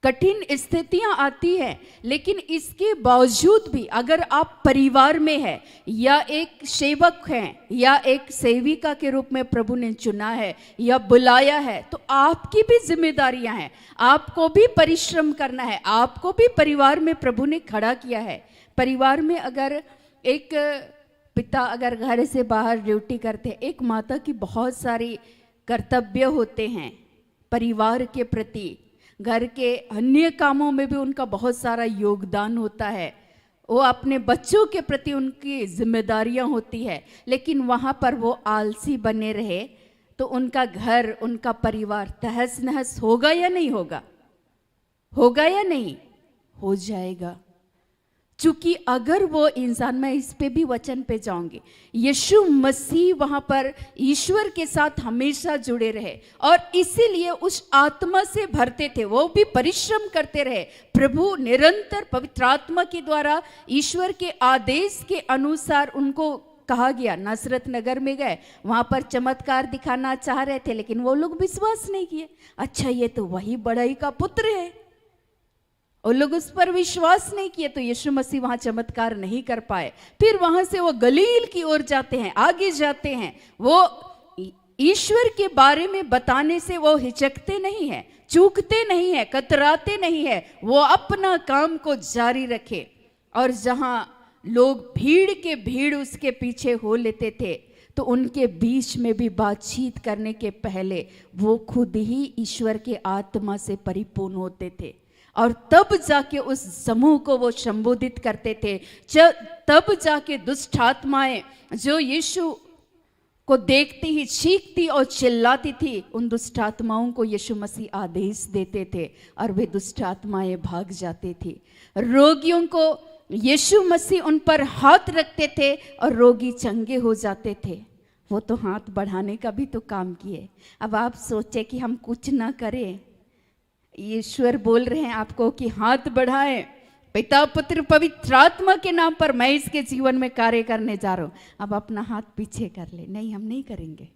कठिन स्थितियां आती हैं। लेकिन इसके बावजूद भी अगर आप परिवार में हैं या एक सेवक हैं या एक सेविका के रूप में प्रभु ने चुना है या बुलाया है, तो आपकी भी जिम्मेदारियां हैं, आपको भी परिश्रम करना है, आपको भी परिवार में प्रभु ने खड़ा किया है। परिवार में अगर एक पिता अगर घर से बाहर ड्यूटी करते हैं, एक माता की बहुत सारी कर्तव्य होते हैं परिवार के प्रति, घर के अन्य कामों में भी उनका बहुत सारा योगदान होता है, वो अपने बच्चों के प्रति उनकी जिम्मेदारियां होती है। लेकिन वहाँ पर वो आलसी बने रहे तो उनका घर, उनका परिवार तहस नहस होगा या नहीं होगा? होगा या नहीं? हो जाएगा। चूंकि अगर वो इंसान, मैं इस पे भी वचन पे जाऊंगी, यीशु मसीह वहां पर ईश्वर के साथ हमेशा जुड़े रहे और इसीलिए उस आत्मा से भरते थे, वो भी परिश्रम करते रहे। प्रभु निरंतर पवित्र आत्मा के द्वारा ईश्वर के आदेश के अनुसार उनको कहा गया, नासरत नगर में गए, वहां पर चमत्कार दिखाना चाह रहे थे, लेकिन वो लोग विश्वास नहीं किए। अच्छा, ये तो वही बढ़ई का पुत्र है, और लोग उस पर विश्वास नहीं किए, तो यीशु मसीह वहां चमत्कार नहीं कर पाए। फिर वहां से वो गलील की ओर जाते हैं, आगे जाते हैं। वो ईश्वर के बारे में बताने से वो हिचकते नहीं है, चूकते नहीं है, कतराते नहीं है, वो अपना काम को जारी रखे। और जहां लोग भीड़ के भीड़ उसके पीछे हो लेते थे, तो उनके बीच में भी बातचीत करने के पहले वो खुद ही ईश्वर के आत्मा से परिपूर्ण होते थे, और तब जाके उस समूह को वो संबोधित करते थे। तब जाके दुष्ट आत्माएं जो यीशु को देखती ही चीखती और चिल्लाती थी, उन दुष्ट आत्माओं को यीशु मसीह आदेश देते थे और वे दुष्ट आत्माएं भाग जाती थी। रोगियों को यीशु मसीह उन पर हाथ रखते थे और रोगी चंगे हो जाते थे। वो तो हाथ बढ़ाने का भी तो काम किए। अब आप सोचे कि हम कुछ ना करें, ईश्वर बोल रहे हैं आपको कि हाथ बढ़ाएं, पिता पुत्र पवित्र आत्मा के नाम पर मैं इसके जीवन में कार्य करने जा रहा हूं। अब अपना हाथ पीछे कर ले, नहीं हम नहीं करेंगे,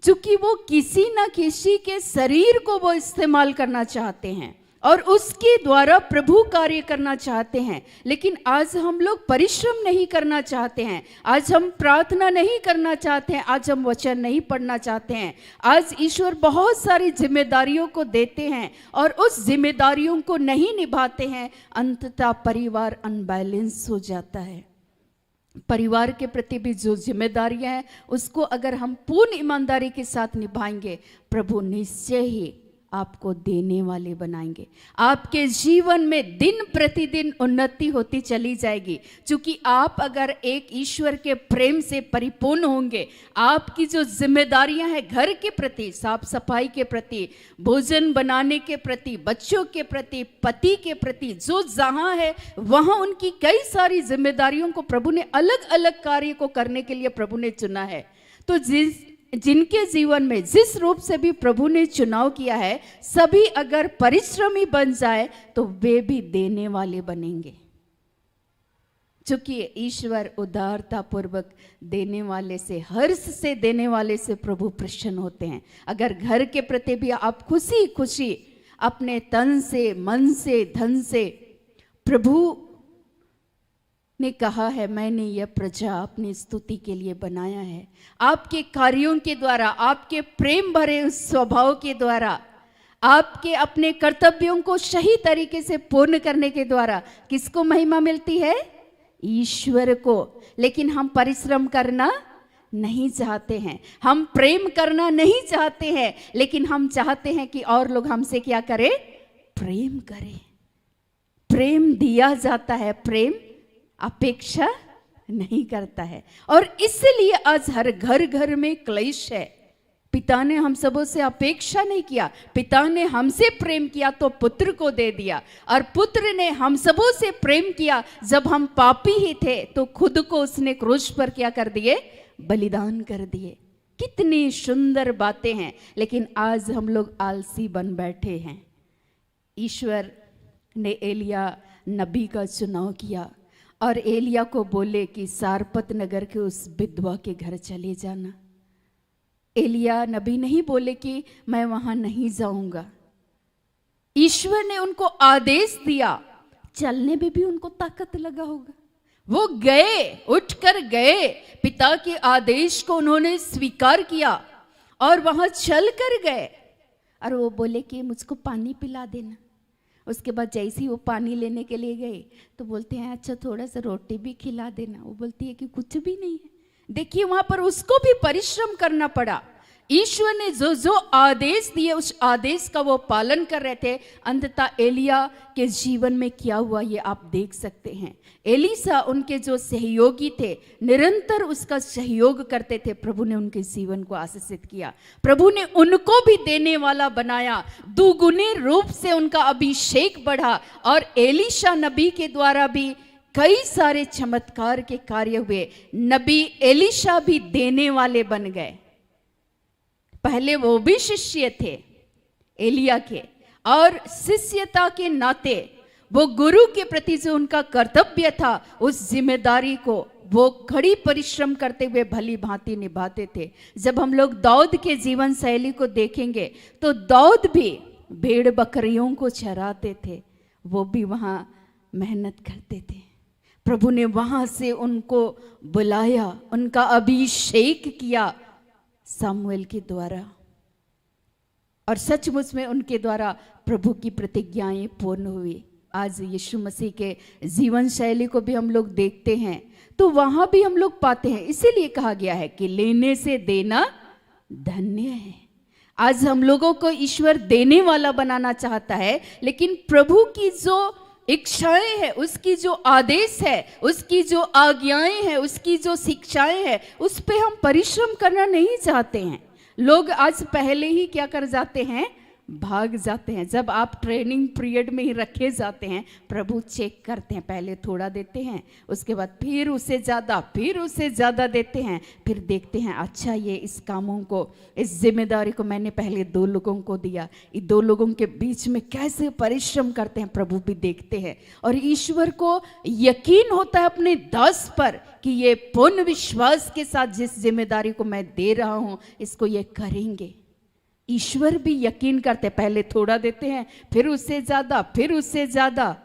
क्योंकि वो किसी ना किसी के शरीर को वो इस्तेमाल करना चाहते हैं और उसके द्वारा प्रभु कार्य करना चाहते हैं। लेकिन आज हम लोग परिश्रम नहीं करना चाहते हैं, आज हम प्रार्थना नहीं करना चाहते हैं, आज हम वचन नहीं पढ़ना चाहते हैं। आज ईश्वर बहुत सारी जिम्मेदारियों को देते हैं और उस जिम्मेदारियों को नहीं निभाते हैं, अंततः परिवार अनबैलेंस हो जाता है। परिवार के प्रति भी जो जिम्मेदारियां हैं उसको अगर हम पूर्ण ईमानदारी के साथ निभाएंगे, प्रभु निश्चय ही आपको देने वाले बनाएंगे। आपके जीवन में दिन प्रतिदिन उन्नति होती चली जाएगी, क्योंकि आप अगर एक ईश्वर के प्रेम से परिपूर्ण होंगे, आपकी जो जिम्मेदारियां हैं घर के प्रति, साफ सफाई के प्रति, भोजन बनाने के प्रति, बच्चों के प्रति, पति के प्रति, जो जहां है वहां उनकी कई सारी जिम्मेदारियों को प्रभु ने अलग अलग कार्य को करने के लिए प्रभु ने चुना है। तो जिनके जीवन में जिस रूप से भी प्रभु ने चुनाव किया है, सभी अगर परिश्रमी बन जाए तो वे भी देने वाले बनेंगे, क्योंकि ईश्वर उदारता पूर्वक देने वाले से, हर्ष से देने वाले से प्रभु प्रसन्न होते हैं। अगर घर के प्रति भी आप खुशी खुशी अपने तन से, मन से, धन से, प्रभु ने कहा है मैंने यह प्रजा अपनी स्तुति के लिए बनाया है, आपके कार्यों के द्वारा, आपके प्रेम भरे उस स्वभाव के द्वारा, आपके अपने कर्तव्यों को सही तरीके से पूर्ण करने के द्वारा किसको महिमा मिलती है? ईश्वर को। लेकिन हम परिश्रम करना नहीं चाहते हैं, हम प्रेम करना नहीं चाहते हैं, लेकिन हम चाहते हैं कि और लोग हमसे क्या करें? प्रेम करें। प्रेम दिया जाता है, प्रेम अपेक्षा नहीं करता है। और इसलिए आज हर घर घर में क्लेश है। पिता ने हम सबों से अपेक्षा नहीं किया, पिता ने हमसे प्रेम किया तो पुत्र को दे दिया, और पुत्र ने हम सबों से प्रेम किया जब हम पापी ही थे तो खुद को उसने क्रूस पर क्या कर दिए? बलिदान कर दिए। कितनी सुंदर बातें हैं, लेकिन आज हम लोग आलसी बन बैठे हैं। ईश्वर ने एलिया नबी का चुनाव किया और एलिया को बोले कि सारपत नगर के उस विधवा के घर चले जाना। एलिया नबी नहीं बोले कि मैं वहां नहीं जाऊंगा। ईश्वर ने उनको आदेश दिया, चलने में भी उनको ताकत लगा होगा, वो गए, उठकर गए, पिता के आदेश को उन्होंने स्वीकार किया और वहां चल कर गए। और वो बोले कि मुझको पानी पिला देना। उसके बाद जैसे ही वो पानी लेने के लिए गए तो बोलते हैं अच्छा थोड़ा सा रोटी भी खिला देना। वो बोलती है कि कुछ भी नहीं है। देखिए वहां पर उसको भी परिश्रम करना पड़ा। ईश्वर ने जो जो आदेश दिए उस आदेश का वो पालन कर रहे थे। अंततः एलिया के जीवन में क्या हुआ ये आप देख सकते हैं। एलीसा उनके जो सहयोगी थे, निरंतर उसका सहयोग करते थे। प्रभु ने उनके जीवन को आशीषित किया, प्रभु ने उनको भी देने वाला बनाया, दुगुने रूप से उनका अभिषेक बढ़ा और एलीशा नबी के द्वारा भी कई सारे चमत्कार के कार्य हुए। नबी एलीशा भी देने वाले बन गए। पहले वो भी शिष्य थे एलिया के, और शिष्यता के नाते वो गुरु के प्रति जो उनका कर्तव्य था उस जिम्मेदारी को वो कड़ी परिश्रम करते हुए भली भांति निभाते थे। जब हम लोग दाऊद के जीवन शैली को देखेंगे तो दाऊद भी भेड़ बकरियों को चराते थे, वो भी वहाँ मेहनत करते थे। प्रभु ने वहाँ से उनको बुलाया, उनका अभिषेक किया सामुएल के द्वारा, और सचमुच में उनके द्वारा प्रभु की प्रतिज्ञाएं पूर्ण हुई। आज यीशु मसीह के जीवन शैली को भी हम लोग देखते हैं तो वहां भी हम लोग पाते हैं। इसीलिए कहा गया है कि लेने से देना धन्य है। आज हम लोगों को ईश्वर देने वाला बनाना चाहता है, लेकिन प्रभु की जो इच्छाएं है, उसकी जो आदेश है, उसकी जो आज्ञाएं हैं, उसकी जो शिक्षाएं हैं, उस पे हम परिश्रम करना नहीं चाहते हैं। लोग आज पहले ही क्या कर जाते हैं? भाग जाते हैं। जब आप ट्रेनिंग पीरियड में ही रखे जाते हैं, प्रभु चेक करते हैं, पहले थोड़ा देते हैं, उसके बाद फिर उससे ज़्यादा, फिर उससे ज़्यादा देते हैं, फिर देखते हैं अच्छा ये इस कामों को, इस जिम्मेदारी को मैंने पहले 2 लोगों को दिया, इन 2 लोगों के बीच में कैसे परिश्रम करते हैं प्रभु भी देखते हैं। और ईश्वर को यकीन होता है अपने दास पर कि ये पूर्ण विश्वास के साथ जिस जिम्मेदारी को मैं दे रहा हूँ इसको ये करेंगे। ईश्वर भी यकीन करते, पहले थोड़ा देते हैं, फिर उससे ज्यादा, फिर उससे ज्यादा।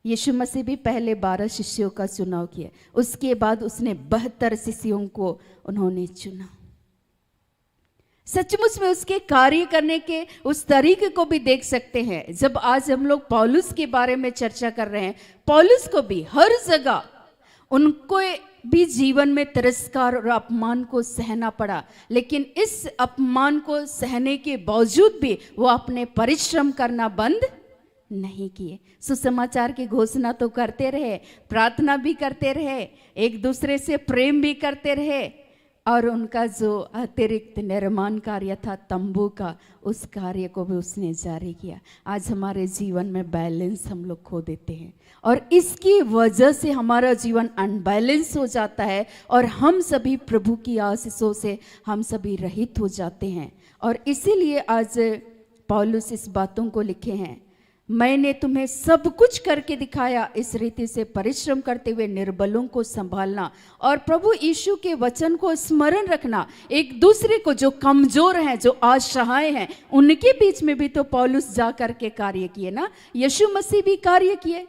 यीशु मसीह भी पहले 12 शिष्यों का चुनाव किया, उसके बाद उसने 72 शिष्यों को उन्होंने चुना। सचमुच में उसके कार्य करने के उस तरीके को भी देख सकते हैं। जब आज हम लोग पौलुस के बारे में चर्चा कर रहे हैं, पौलुस को भी हर जगह उनको भी जीवन में तिरस्कार और अपमान को सहना पड़ा, लेकिन इस अपमान को सहने के बावजूद भी वो अपने परिश्रम करना बंद नहीं किए। सुसमाचार की घोषणा तो करते रहे, प्रार्थना भी करते रहे, एक दूसरे से प्रेम भी करते रहे, और उनका जो अतिरिक्त निर्माण कार्य था तंबू का, उस कार्य को भी उसने जारी किया। आज हमारे जीवन में बैलेंस हम लोग खो देते हैं और इसकी वजह से हमारा जीवन अनबैलेंस हो जाता है और हम सभी प्रभु की आशीषों से हम सभी रहित हो जाते हैं। और इसीलिए आज पौलुस इस बातों को लिखे हैं, मैंने तुम्हें सब कुछ करके दिखाया, इस रीति से परिश्रम करते हुए निर्बलों को संभालना और प्रभु यीशु के वचन को स्मरण रखना। एक दूसरे को, जो कमजोर हैं, जो असहाय हैं, उनके बीच में भी तो पौलुस जा करके कार्य किए ना। यीशु मसीह भी कार्य किए।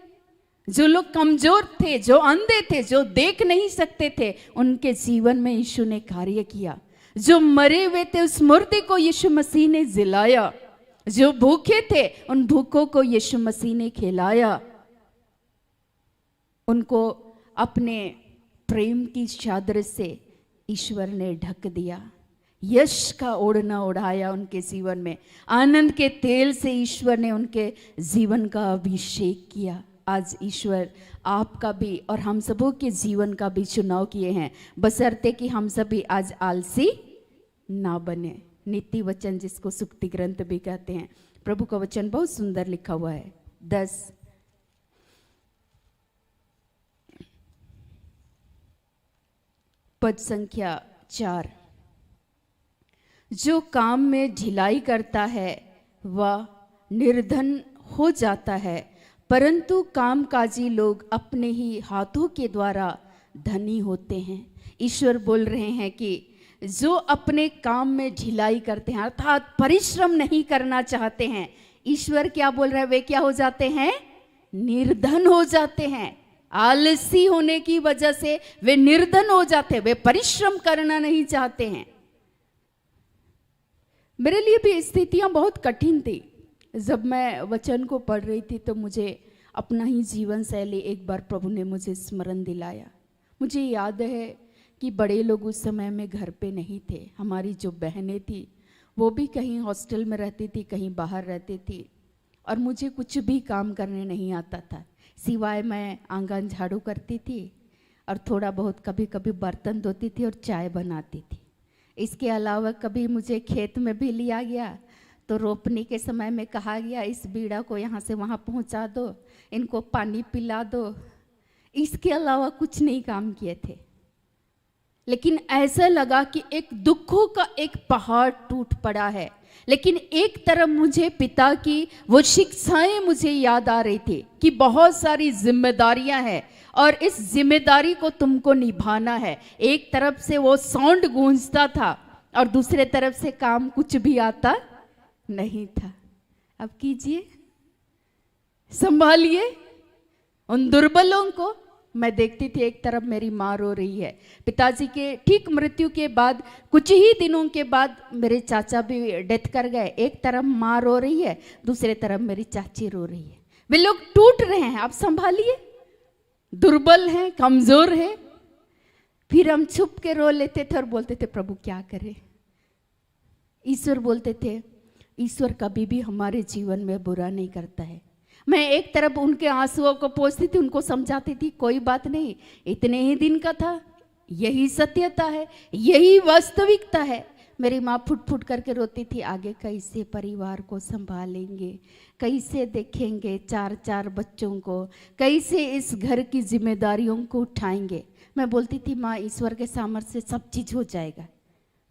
जो लोग कमजोर थे, जो अंधे थे, जो देख नहीं सकते थे, उनके जीवन में यीशु ने कार्य किया। जो मरे हुए थे उस मुर्दे को यीशु मसीह ने जिलाया। जो भूखे थे उन भूखों को यीशु मसीह ने खिलाया। उनको अपने प्रेम की चादर से ईश्वर ने ढक दिया। यश का ओढ़ना ओढ़ाया उनके जीवन में। आनंद के तेल से ईश्वर ने उनके जीवन का अभिषेक किया। आज ईश्वर आपका भी और हम सबों के जीवन का भी चुनाव किए हैं, बशर्ते कि हम सभी आज आलसी ना बने। नीति वचन, जिसको सुक्ति ग्रंथ भी कहते हैं, प्रभु का वचन बहुत सुंदर लिखा हुआ है। 10 पद संख्या 4, जो काम में ढिलाई करता है वह निर्धन हो जाता है, परंतु कामकाजी लोग अपने ही हाथों के द्वारा धनी होते हैं। ईश्वर बोल रहे हैं कि जो अपने काम में ढिलाई करते हैं, अर्थात परिश्रम नहीं करना चाहते हैं, ईश्वर क्या बोल रहे हैं, वे क्या हो जाते हैं, निर्धन हो जाते हैं। आलसी होने की वजह से वे निर्धन हो जाते हैं, वे परिश्रम करना नहीं चाहते हैं। मेरे लिए भी स्थितियां बहुत कठिन थी। जब मैं वचन को पढ़ रही थी तो मुझे अपना ही जीवन शैली एक बार प्रभु ने मुझे स्मरण दिलाया। मुझे याद है कि बड़े लोग उस समय में घर पे नहीं थे। हमारी जो बहनें थी वो भी कहीं हॉस्टल में रहती थी, कहीं बाहर रहती थी, और मुझे कुछ भी काम करने नहीं आता था, सिवाय मैं आंगन झाड़ू करती थी और थोड़ा बहुत कभी कभी बर्तन धोती थी और चाय बनाती थी। इसके अलावा कभी मुझे खेत में भी लिया गया तो रोपने के समय में कहा गया, इस बीड़ा को यहाँ से वहाँ पहुँचा दो, इनको पानी पिला दो। इसके अलावा कुछ नहीं काम किए थे। लेकिन ऐसा लगा कि एक दुखों का एक पहाड़ टूट पड़ा है, लेकिन एक तरफ मुझे पिता की वो शिक्षाएं मुझे याद आ रही थी कि बहुत सारी जिम्मेदारियां हैं और इस जिम्मेदारी को तुमको निभाना है। एक तरफ से वो साउंड गूंजता था और दूसरे तरफ से काम कुछ भी आता नहीं था। अब कीजिए, संभालिए उन दुर्बलों को। मैं देखती थी एक तरफ मेरी माँ रो रही है, पिताजी के ठीक मृत्यु के बाद कुछ ही दिनों के बाद मेरे चाचा भी डेथ कर गए। एक तरफ माँ रो रही है, दूसरे तरफ मेरी चाची रो रही है। वे लोग टूट रहे हैं, आप संभालिए। दुर्बल हैं, कमजोर हैं। फिर हम छुप के रो लेते थे और बोलते थे प्रभु क्या करे। ईश्वर बोलते थे, ईश्वर कभी भी हमारे जीवन में बुरा नहीं करता है। मैं एक तरफ उनके आंसुओं को पोंछती थी, उनको समझाती थी कोई बात नहीं, इतने ही दिन का था, यही सत्यता है, यही वास्तविकता है। मेरी माँ फुट फुट करके रोती थी, आगे कैसे परिवार को संभालेंगे, कैसे देखेंगे 4-4 बच्चों को, कैसे इस घर की जिम्मेदारियों को उठाएंगे। मैं बोलती थी माँ, ईश्वर के सामर्थ्य से सब चीज़ हो जाएगा,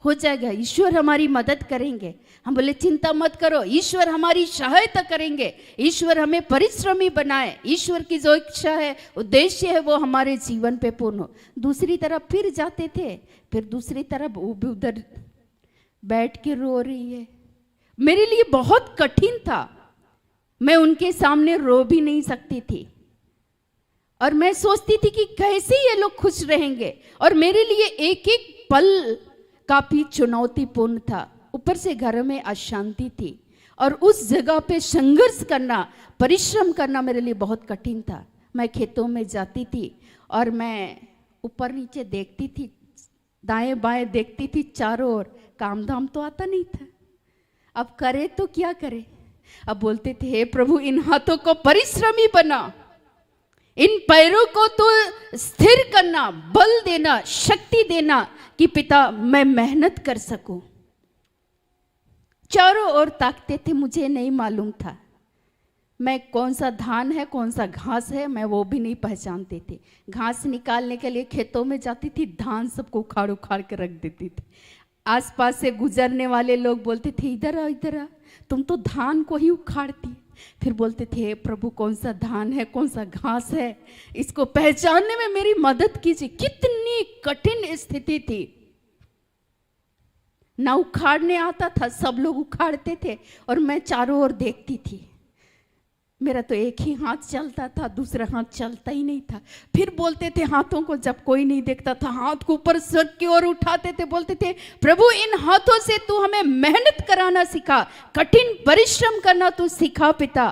हो जाएगा, ईश्वर हमारी मदद करेंगे। हम बोले चिंता मत करो, ईश्वर हमारी सहायता करेंगे, ईश्वर हमें परिश्रमी बनाए, ईश्वर की जो इच्छा है, उद्देश्य है, वो हमारे जीवन पे पूर्ण हो। दूसरी तरफ फिर जाते थे, फिर दूसरी तरफ वो भी उधर बैठ के रो रही है। मेरे लिए बहुत कठिन था, मैं उनके सामने रो भी नहीं सकती थी और मैं सोचती थी कि कैसे ये लोग खुश रहेंगे। और मेरे लिए एक एक पल काफी चुनौतीपूर्ण था। ऊपर से घर में अशांति थी और उस जगह पे संघर्ष करना, परिश्रम करना मेरे लिए बहुत कठिन था। मैं खेतों में जाती थी और मैं ऊपर नीचे देखती थी, दाएं बाएं देखती थी, चारों ओर काम धाम तो आता नहीं था। अब करे तो क्या करे। अब बोलते थे, हे प्रभु इन हाथों को परिश्रमी बना, इन पैरों को तो स्थिर करना, बल देना, शक्ति देना कि पिता मैं मेहनत कर सकूं। चारों ओर ताकते थे, मुझे नहीं मालूम था मैं कौन सा धान है कौन सा घास है, मैं वो भी नहीं पहचानती थी। घास निकालने के लिए खेतों में जाती थी, धान सबको उखाड़ उखाड़ के रख देती थी। आसपास से गुजरने वाले लोग बोलते थे, इधर आ इधर आ, तुम तो धान को ही उखाड़ती। फिर बोलते थे, हे प्रभु कौन सा धान है कौन सा घास है, इसको पहचानने में मेरी मदद कीजिए। कितनी कठिन स्थिति थी। ना उखाड़ने आता था, सब लोग उखाड़ते थे और मैं चारों ओर देखती थी। मेरा तो एक ही हाथ चलता था, दूसरा हाथ चलता ही नहीं था। फिर बोलते थे हाथों को, जब कोई नहीं देखता था हाथ को ऊपर स्वर्ग की ओर उठाते थे, बोलते थे, प्रभु इन हाथों से तू हमें मेहनत कराना सिखा, कठिन परिश्रम करना तू सिखा पिता।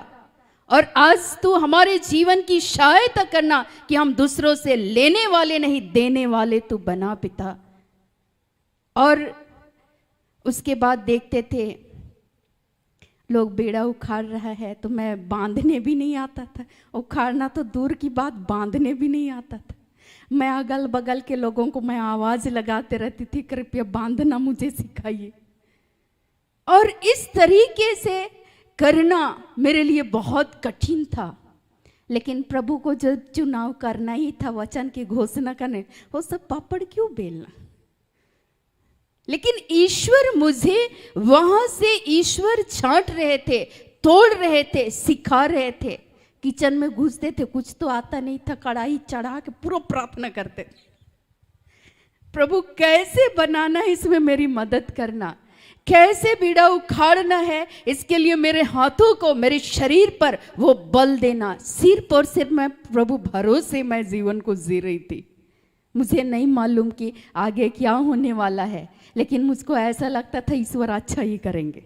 और आज तू हमारे जीवन की सहायता करना कि हम दूसरों से लेने वाले नहीं देने वाले तू बना पिता। और उसके बाद देखते थे लोग बेड़ा उखाड़ रहा है तो मैं बांधने भी नहीं आता था। उखाड़ना तो दूर की बात, बांधने भी नहीं आता था। मैं अगल बगल के लोगों को मैं आवाज लगाते रहती थी, कृपया बांधना मुझे सिखाइए। और इस तरीके से करना मेरे लिए बहुत कठिन था। लेकिन प्रभु को जो चुनाव करना ही था, वचन की घोषणा करने, वो सब पापड़ क्यों बेलना। लेकिन ईश्वर मुझे वहां से ईश्वर छांट रहे थे, तोड़ रहे थे, सिखा रहे थे। किचन में घुसते थे, कुछ तो आता नहीं था, कढ़ाई चढ़ा के पूरा प्रार्थना करते थे, प्रभु कैसे बनाना है इसमें मेरी मदद करना, कैसे बीड़ा उखाड़ना है इसके लिए मेरे हाथों को, मेरे शरीर पर वो बल देना। सिर्फ और सिर्फ मैं प्रभु भरोसे मैं जीवन को जी रही थी। मुझे नहीं मालूम कि आगे क्या होने वाला है, लेकिन मुझको ऐसा लगता था ईश्वर अच्छा ही करेंगे,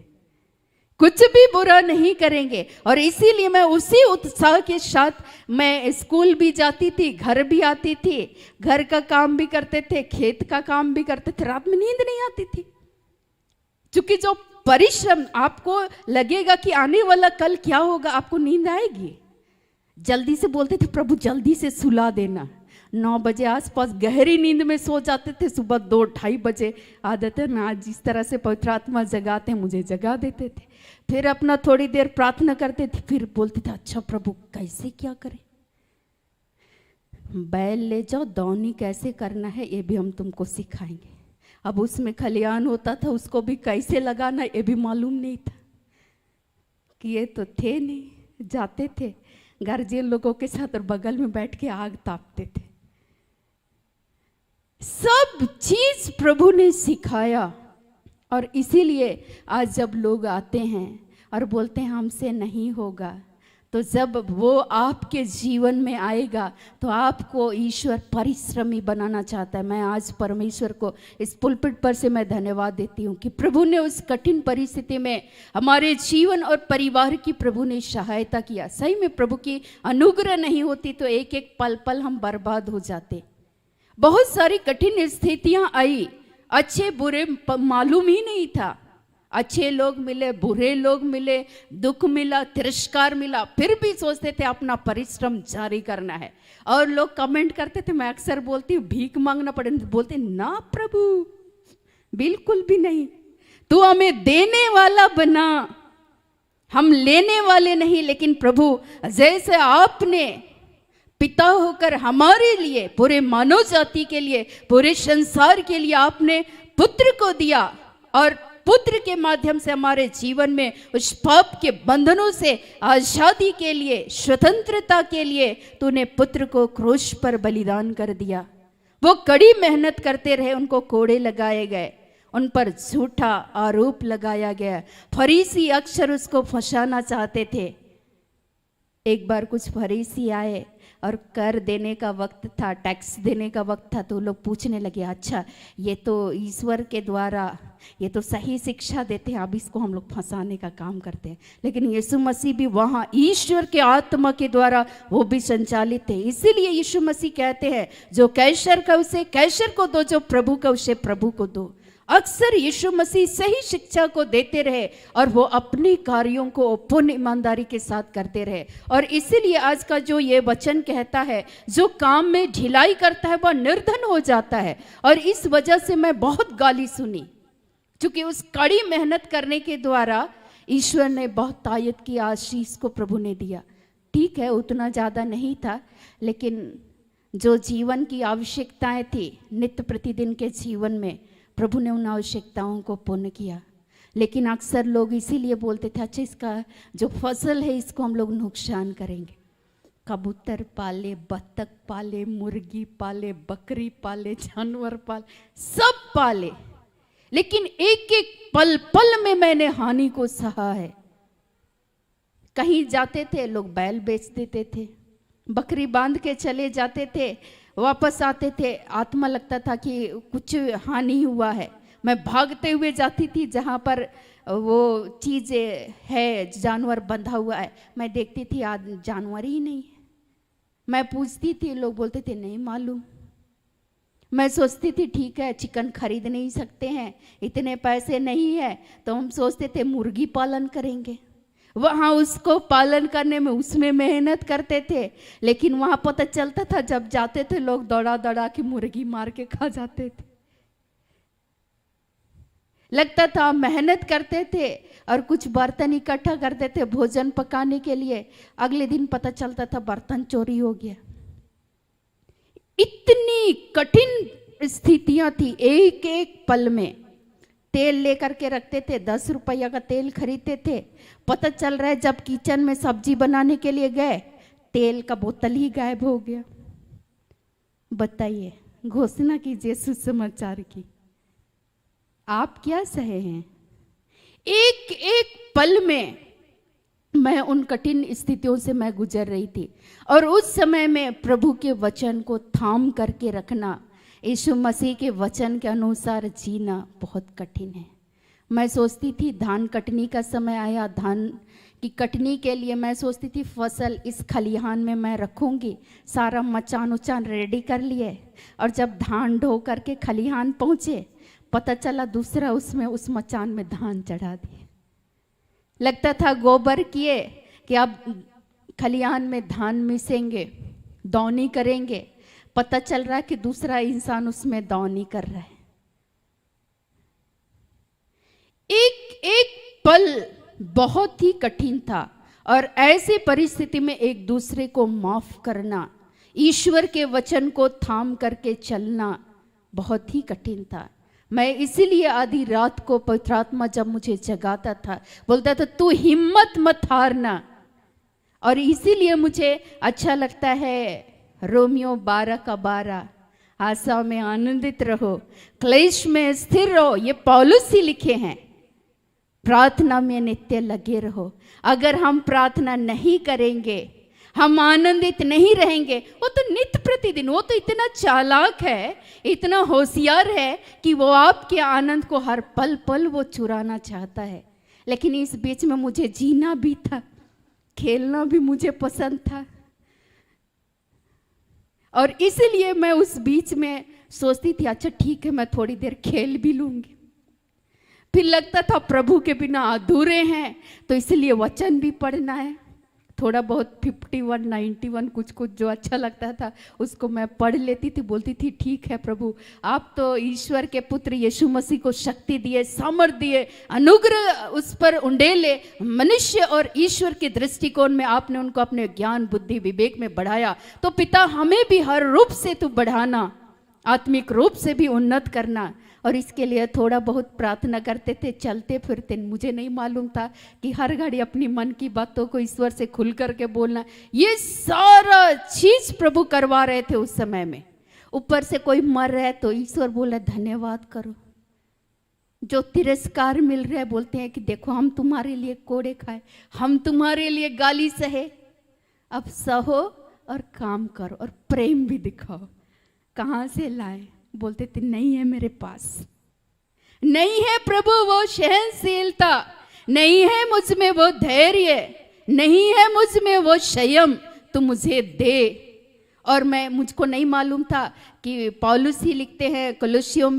कुछ भी बुरा नहीं करेंगे। और इसीलिए मैं उसी उत्साह के साथ मैं स्कूल भी जाती थी, घर भी आती थी, घर का काम भी करते थे, खेत का काम भी करते थे। रात में नींद नहीं आती थी, क्योंकि जो परिश्रम आपको लगेगा कि आने वाला कल क्या होगा, आपको नींद आएगी। जल्दी से बोलते थे, प्रभु जल्दी से सुला देना। 9 बजे आसपास गहरी नींद में सो जाते थे, सुबह 2-2:30 बजे आदत है ना, जिस तरह से पवित्र आत्मा जगाते हैं मुझे जगा देते थे। फिर अपना थोड़ी देर प्रार्थना करते थे, फिर बोलते थे, अच्छा प्रभु कैसे क्या करें, बैल ले जाओ, दौनी कैसे करना है ये भी हम तुमको सिखाएंगे। अब उसमें खलियान होता था, उसको भी कैसे लगाना ये भी मालूम नहीं था, कि ये तो थे नहीं, जाते थे गार्जियन लोगों के साथ और बगल में बैठ के आग तापते थे। सब चीज प्रभु ने सिखाया। और इसीलिए आज जब लोग आते हैं और बोलते हैं हमसे नहीं होगा, तो जब वो आपके जीवन में आएगा तो आपको ईश्वर परिश्रमी बनाना चाहता है। मैं आज परमेश्वर को इस पुलपिट पर से मैं धन्यवाद देती हूँ कि प्रभु ने उस कठिन परिस्थिति में हमारे जीवन और परिवार की प्रभु ने सहायता किया। सही में प्रभु की अनुग्रह नहीं होती तो एक एक पल पल हम बर्बाद हो जाते। बहुत सारी कठिन स्थितियां आई, अच्छे बुरे मालूम ही नहीं था, अच्छे लोग मिले, बुरे लोग मिले, दुख मिला, तिरस्कार मिला, फिर भी सोचते थे अपना परिश्रम जारी करना है। और लोग कमेंट करते थे, मैं अक्सर बोलती हूँ भीख मांगना पड़े, बोलते ना प्रभु बिल्कुल भी नहीं, तू हमें देने वाला बना, हम लेने वाले नहीं। लेकिन प्रभु जैसे आपने पिता होकर हमारे लिए, पूरे मानव जाति के लिए, पूरे संसार के लिए आपने पुत्र को दिया और पुत्र के माध्यम से हमारे जीवन में उस पाप के बंधनों से आजादी के लिए, स्वतंत्रता के लिए तूने पुत्र को क्रूस पर बलिदान कर दिया। वो कड़ी मेहनत करते रहे, उनको कोड़े लगाए गए, उन पर झूठा आरोप लगाया गया, फरीसी अक्सर उसको फंसाना चाहते थे। एक बार कुछ फरीसी आए और कर देने का वक्त था, टैक्स देने का वक्त था, तो लोग पूछने लगे, अच्छा ये तो ईश्वर के द्वारा ये तो सही शिक्षा देते हैं, अब इसको हम लोग फंसाने का काम करते हैं। लेकिन यीशु मसीह भी वहाँ ईश्वर के आत्मा के द्वारा वो भी संचालित थे। इसीलिए यीशु मसीह कहते हैं जो कैसर का उसे कैसर को दो, जो प्रभु का उसे प्रभु को दो। अक्सर यीशु मसीह सही शिक्षा को देते रहे और वो अपने कार्यों को पूर्ण ईमानदारी के साथ करते रहे। और इसीलिए आज का जो ये वचन कहता है, जो काम में ढिलाई करता है वह निर्धन हो जाता है। और इस वजह से मैं बहुत गाली सुनी, क्योंकि उस कड़ी मेहनत करने के द्वारा ईश्वर ने बहुत तायत की आशीष को प्रभु ने दिया। ठीक है, उतना ज़्यादा नहीं था, लेकिन जो जीवन की आवश्यकताएं थी नित्य प्रतिदिन के जीवन में, प्रभु ने उन आवश्यकताओं को पूर्ण किया। लेकिन अक्सर लोग इसीलिए बोलते थे अच्छा इसका जो फसल है इसको हम लोग नुकसान करेंगे। कबूतर पाले, बत्तख पाले, मुर्गी पाले, बकरी पाले, जानवर पाले, सब पाले, लेकिन एक एक पल पल में मैंने हानि को सहा है। कहीं जाते थे लोग बैल बेच देते थे, बकरी बांध के चले जाते थे, वापस आते थे, आत्मा लगता था कि कुछ हानि हुआ है। मैं भागते हुए जाती थी जहाँ पर वो चीज़ है, जानवर बंधा हुआ है, मैं देखती थी आज जानवर ही नहीं है। मैं पूछती थी, लोग बोलते थे नहीं मालूम। मैं सोचती थी ठीक है चिकन खरीद नहीं सकते हैं, इतने पैसे नहीं है, तो हम सोचते थे मुर्गी पालन करेंगे। वहाँ उसको पालन करने में उसमें मेहनत करते थे, लेकिन वहाँ पता चलता था जब जाते थे लोग दौड़ा दौड़ा के मुर्गी मार के खा जाते थे। लगता था मेहनत करते थे और कुछ बर्तन इकट्ठा करते थे भोजन पकाने के लिए, अगले दिन पता चलता था बर्तन चोरी हो गया। इतनी कठिन स्थितियां थी। एक एक पल में तेल लेकर के रखते थे, 10 रुपया का तेल खरीदते थे, पता चल रहा है जब किचन में सब्जी बनाने के लिए गए तेल का बोतल ही गायब हो गया। बताइए, घोषणा कीजिए सुसमाचार की, आप क्या सहे हैं? एक एक पल में मैं उन कठिन स्थितियों से मैं गुजर रही थी, और उस समय में प्रभु के वचन को थाम करके रखना, यीशु मसीह के वचन के अनुसार जीना बहुत कठिन है। मैं सोचती थी धान कटनी का समय आया, धान की कटनी के लिए मैं सोचती थी फसल इस खलिहान में मैं रखूंगी, सारा मचान उचान रेडी कर लिए, और जब धान ढो करके खलिहान पहुँचे पता चला दूसरा उसमें उस मचान में धान चढ़ा दिए। लगता था गोबर किए कि अब खलिहान में धान मिसेंगे, दौनी करेंगे, पता चल रहा है कि दूसरा इंसान उसमें दौनी कर रहा है। एक एक पल बहुत ही कठिन था, और ऐसी परिस्थिति में एक दूसरे को माफ करना, ईश्वर के वचन को थाम करके चलना बहुत ही कठिन था। मैं इसीलिए आधी रात को पवित्र आत्मा जब मुझे जगाता था बोलता था तू हिम्मत मत हारना, और इसीलिए मुझे अच्छा लगता है रोमियो 12:12, आशा में आनंदित रहो, क्लेश में स्थिर रहो, ये पौलुस ही लिखे हैं। प्रार्थना में नित्य लगे रहो। अगर हम प्रार्थना नहीं करेंगे, हम आनंदित नहीं रहेंगे। वो तो नित्य प्रतिदिन, वो तो इतना चालाक है, इतना होशियार है कि वो आपके आनंद को हर पल पल वो चुराना चाहता है। लेकिन इस बीच में मुझे जीना भी था, खेलना भी मुझे पसंद था, और इसीलिए मैं उस बीच में सोचती थी अच्छा ठीक है मैं थोड़ी देर खेल भी लूंगी। फिर लगता था प्रभु के बिना अधूरे हैं, तो इसलिए वचन भी पढ़ना है। थोड़ा बहुत 51, 91 कुछ कुछ जो अच्छा लगता था उसको मैं पढ़ लेती थी, बोलती थी ठीक है प्रभु, आप तो ईश्वर के पुत्र यीशु मसीह को शक्ति दिए, सामर्थ दिए, अनुग्रह उस पर उंडेले, मनुष्य और ईश्वर के दृष्टिकोण में आपने उनको अपने ज्ञान बुद्धि विवेक में बढ़ाया, तो पिता हमें भी हर रूप से तू बढ़ाना, आत्मिक रूप से भी उन्नत करना। और इसके लिए थोड़ा बहुत प्रार्थना करते थे, चलते फिरते। मुझे नहीं मालूम था कि हर घड़ी अपनी मन की बातों को ईश्वर से खुल करके बोलना, ये सारा चीज प्रभु करवा रहे थे उस समय में। ऊपर से कोई मर रहा है तो ईश्वर बोला धन्यवाद करो, जो तिरस्कार मिल रहा है बोलते हैं कि देखो हम तुम्हारे लिए कोड़े खाए, हम तुम्हारे लिए गाली सहे, अब सहो और काम करो और प्रेम भी दिखाओ। कहाँ से लाए? बोलते थे नहीं है मेरे पास। नहीं है प्रभु वो सहनशीलता, नहीं है मुझ में वो धैर्य, नहीं है मुझ में वो संयम, तू मुझे दे। और मुझको नहीं मालूम था कि पौलुस ही लिखते हैं, कुलुस्सियों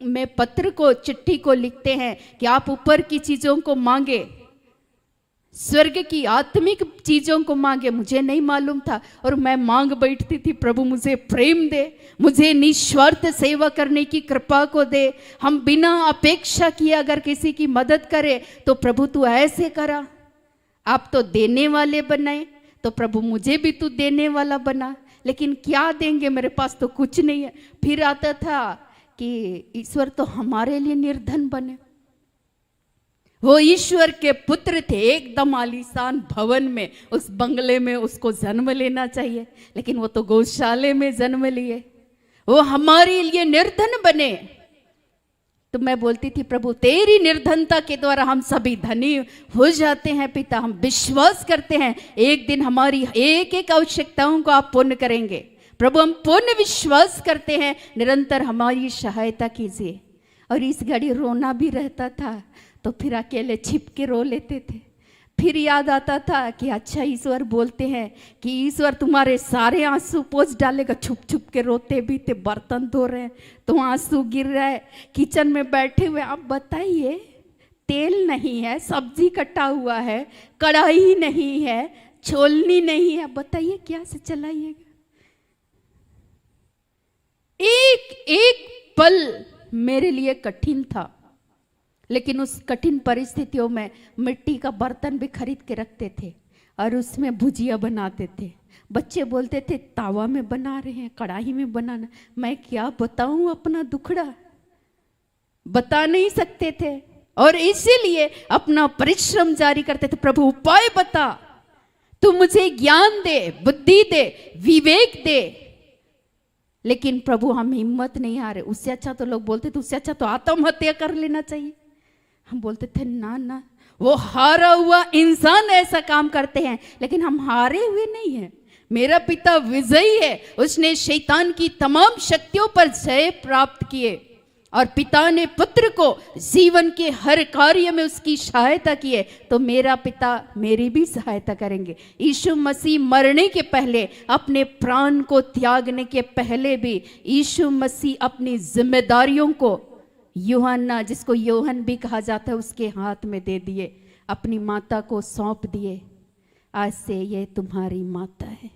में पत्र को, चिट्ठी को लिखते हैं कि आप ऊपर की चीजों को मांगे, स्वर्ग की आत्मिक चीजों को मांगे। मुझे नहीं मालूम था और मैं मांग बैठती थी, प्रभु मुझे प्रेम दे, मुझे निस्वार्थ सेवा करने की कृपा को दे। हम बिना अपेक्षा किए अगर किसी की मदद करें तो प्रभु तू ऐसे करा। आप तो देने वाले बनाए, तो प्रभु मुझे भी तू देने वाला बना। लेकिन क्या देंगे, मेरे पास तो कुछ नहीं है। फिर आता था कि ईश्वर तो हमारे लिए निर्धन बने। वो ईश्वर के पुत्र थे, एकदम आलीशान भवन में, उस बंगले में उसको जन्म लेना चाहिए, लेकिन वो तो गौशाले में जन्म लिए। वो हमारे लिए निर्धन बने। तो मैं बोलती थी, प्रभु तेरी निर्धनता के द्वारा हम सभी धनी हो जाते हैं। पिता, हम विश्वास करते हैं एक दिन हमारी एक एक आवश्यकताओं को आप पूर्ण करेंगे। प्रभु हम पूर्ण विश्वास करते हैं, निरंतर हमारी सहायता कीजिए। और इस घड़ी रोना भी रहता था, तो फिर अकेले छिप के रो लेते थे। फिर याद आता था कि अच्छा ईश्वर बोलते हैं कि ईश्वर तुम्हारे सारे आंसू पोंछ डालेगा। छुप छुप के रोते भी थे, बर्तन धो रहे हैं तो आंसू गिर रहा है, किचन में बैठे हुए, आप बताइए तेल नहीं है, सब्जी कटा हुआ है, कढ़ाई नहीं है, छोलनी नहीं है, बताइए क्या से चलाइएगा। एक एक पल मेरे लिए कठिन था, लेकिन उस कठिन परिस्थितियों में मिट्टी का बर्तन भी खरीद के रखते थे और उसमें भुजिया बनाते थे। बच्चे बोलते थे तावा में बना रहे हैं, कढ़ाई में बनाना। मैं क्या बताऊं अपना दुखड़ा, बता नहीं सकते थे और इसीलिए अपना परिश्रम जारी करते थे। प्रभु उपाय बता, तू मुझे ज्ञान दे, बुद्धि दे, विवेक दे। लेकिन प्रभु हम हिम्मत नहीं हारे। उससे अच्छा तो लोग बोलते थे उससे अच्छा तो आत्महत्या कर लेना चाहिए। हम बोलते थे ना ना, वो हारा हुआ इंसान ऐसा काम करते हैं, लेकिन हम हारे हुए नहीं हैं। मेरा पिता विजयी है, उसने शैतान की तमाम शक्तियों पर जय प्राप्त किए और पिता ने पुत्र को जीवन के हर कार्य में उसकी सहायता की है, तो मेरा पिता मेरी भी सहायता करेंगे। यीशु मसीह मरने के पहले, अपने प्राण को त्यागने के पहले भी यीशु मसीह अपनी जिम्मेदारियों को यूहन्ना, जिसको योहन भी कहा जाता है, उसके हाथ में दे दिए, अपनी माता को सौंप दिए। आज से ये तुम्हारी माता है।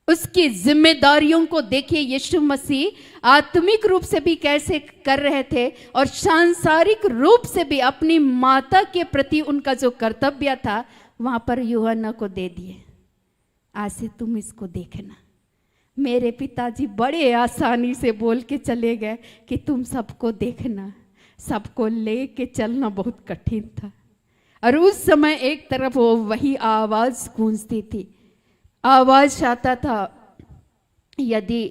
उसकी जिम्मेदारियों को देखिए यीशु मसीह आत्मिक रूप से भी कैसे कर रहे थे और सांसारिक रूप से भी अपनी माता के प्रति उनका जो कर्तव्य था वहां पर यूहन्ना को दे दिए। आज से तुम इसको देखना। मेरे पिताजी बड़े आसानी से बोल के चले गए कि तुम सबको देखना। सबको ले के चलना बहुत कठिन था और उस समय एक तरफ वो वही आवाज गूंजती थी। आवाज आता था, यदि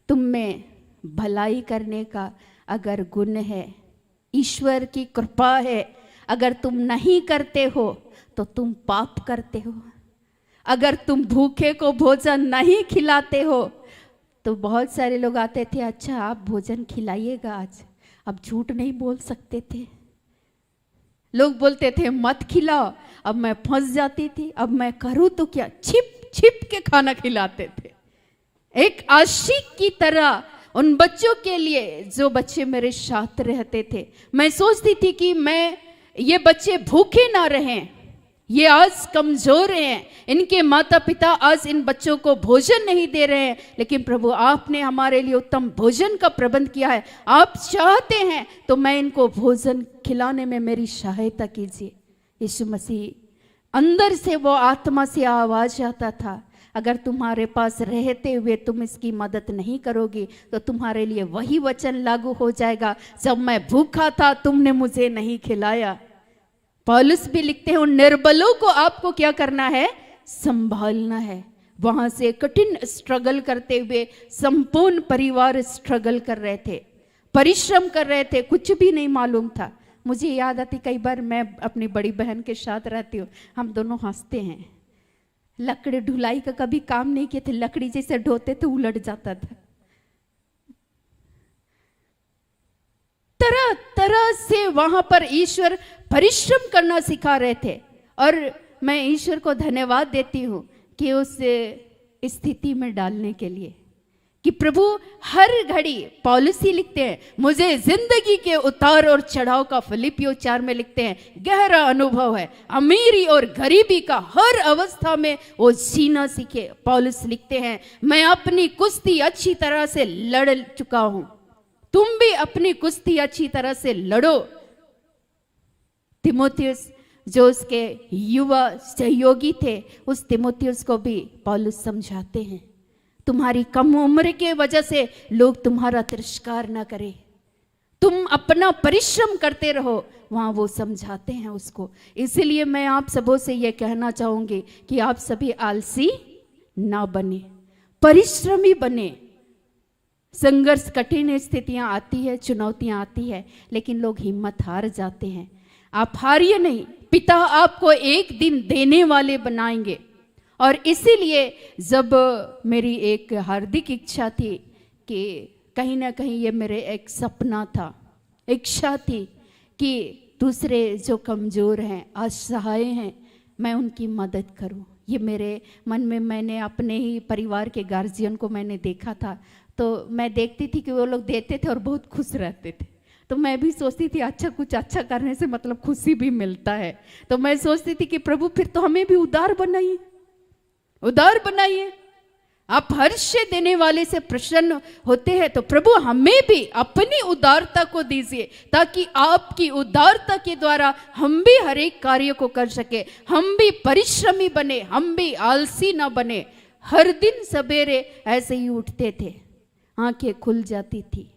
तुम में भलाई करने का अगर गुण है, ईश्वर की कृपा है, अगर तुम नहीं करते हो तो तुम पाप करते हो। अगर तुम भूखे को भोजन नहीं खिलाते हो, तो बहुत सारे लोग आते थे, अच्छा आप भोजन खिलाइएगा आज। अब झूठ नहीं बोल सकते थे। लोग बोलते थे मत खिलाओ, अब मैं फंस जाती थी, अब मैं करूँ तो क्या, छिप छिप के खाना खिलाते थे एक आशिक की तरह उन बच्चों के लिए जो बच्चे मेरे साथ रहते थे। मैं सोचती थी कि मैं ये बच्चे भूखे ना रहें, ये आज कमजोर हैं, इनके माता पिता आज इन बच्चों को भोजन नहीं दे रहे हैं, लेकिन प्रभु आपने हमारे लिए उत्तम भोजन का प्रबंध किया है। आप चाहते हैं तो मैं इनको भोजन खिलाने में मेरी सहायता कीजिए। यीशु मसीह अंदर से वो आत्मा से आवाज आता था, अगर तुम्हारे पास रहते हुए तुम इसकी मदद नहीं करोगी तो तुम्हारे लिए वही वचन लागू हो जाएगा, जब मैं भूखा था तुमने मुझे नहीं खिलाया। पौलुस भी लिखते हैं, उन निर्बलों को आपको क्या करना है, संभालना है। वहां से कठिन स्ट्रगल करते हुए संपूर्ण परिवार स्ट्रगल कर रहे थे, परिश्रम कर रहे थे, कुछ भी नहीं मालूम था। मुझे याद आती, कई बार मैं अपनी बड़ी बहन के साथ रहती हूँ, हम दोनों हंसते हैं। लकड़ी ढुलाई का कभी काम नहीं किए थे, लकड़ी जैसे ढोते थे उलट जाता था। तरह तरह से वहां पर ईश्वर परिश्रम करना सिखा रहे थे। और मैं ईश्वर को धन्यवाद देती हूँ कि उस स्थिति में डालने के लिए कि प्रभु हर घड़ी, पौलुस ही लिखते हैं, मुझे जिंदगी के उतार और चढ़ाव का फिलिपियो 4 में लिखते हैं, गहरा अनुभव है। अमीरी और गरीबी का हर अवस्था में वो जीना सीखे। पौलुस लिखते हैं, मैं अपनी कुश्ती अच्छी तरह से लड़ चुका हूं, तुम भी अपनी कुश्ती अच्छी तरह से लड़ो। तिमोथियस जो उसके युवा सहयोगी थे, उस तिमोथियस को भी पौलुस समझाते हैं, तुम्हारी कम उम्र के वजह से लोग तुम्हारा तिरस्कार ना करें, तुम अपना परिश्रम करते रहो। वहां वो समझाते हैं उसको। इसलिए मैं आप सबों से ये कहना चाहूंगी कि आप सभी आलसी ना बने, परिश्रमी बने। संघर्ष, कठिन स्थितियां आती है, चुनौतियां आती है, लेकिन लोग हिम्मत हार जाते हैं। आप हारिए नहीं, पिता आपको एक दिन देने वाले बनाएंगे। और इसीलिए जब मेरी एक हार्दिक इच्छा थी कि कहीं ना कहीं ये मेरे एक सपना था, इच्छा थी कि दूसरे जो कमज़ोर हैं, असहाय हैं, मैं उनकी मदद करूं। ये मेरे मन में, मैंने अपने ही परिवार के गार्जियन को मैंने देखा था, तो मैं देखती थी कि वो लोग देते थे और बहुत खुश रहते थे। तो मैं भी सोचती थी अच्छा, कुछ अच्छा करने से मतलब खुशी भी मिलता है। तो मैं सोचती थी कि प्रभु फिर तो हमें भी उदार बनाइए, उदार बनाइए। आप हर्ष देने वाले से प्रसन्न होते हैं, तो प्रभु हमें भी अपनी उदारता को दीजिए, ताकि आपकी उदारता के द्वारा हम भी हर एक कार्य को कर सके, हम भी परिश्रमी बने, हम भी आलसी ना बने। हर दिन सवेरे ऐसे ही उठते थे, आंखें खुल जाती थी,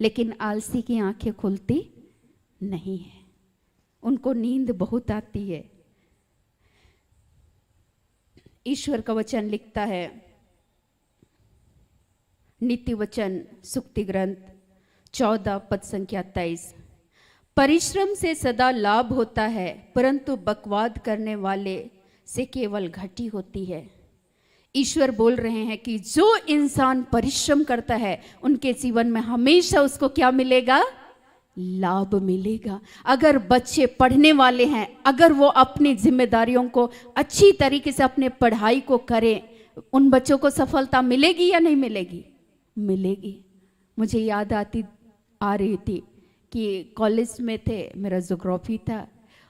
लेकिन आलसी की आंखें खुलती नहीं है, उनको नींद बहुत आती है। ईश्वर का वचन लिखता है, नीति वचन सुक्ति ग्रंथ 14 पद संख्या 23, परिश्रम से सदा लाभ होता है, परंतु बकवाद करने वाले से केवल घटी होती है। ईश्वर बोल रहे हैं कि जो इंसान परिश्रम करता है, उनके जीवन में हमेशा उसको क्या मिलेगा? लाभ मिलेगा। अगर बच्चे पढ़ने वाले हैं, अगर वो अपनी जिम्मेदारियों को अच्छी तरीके से अपने पढ़ाई को करें, उन बच्चों को सफलता मिलेगी या नहीं मिलेगी? मिलेगी। मुझे याद आ रही थी कि कॉलेज में थे, मेरा ज्योग्राफी था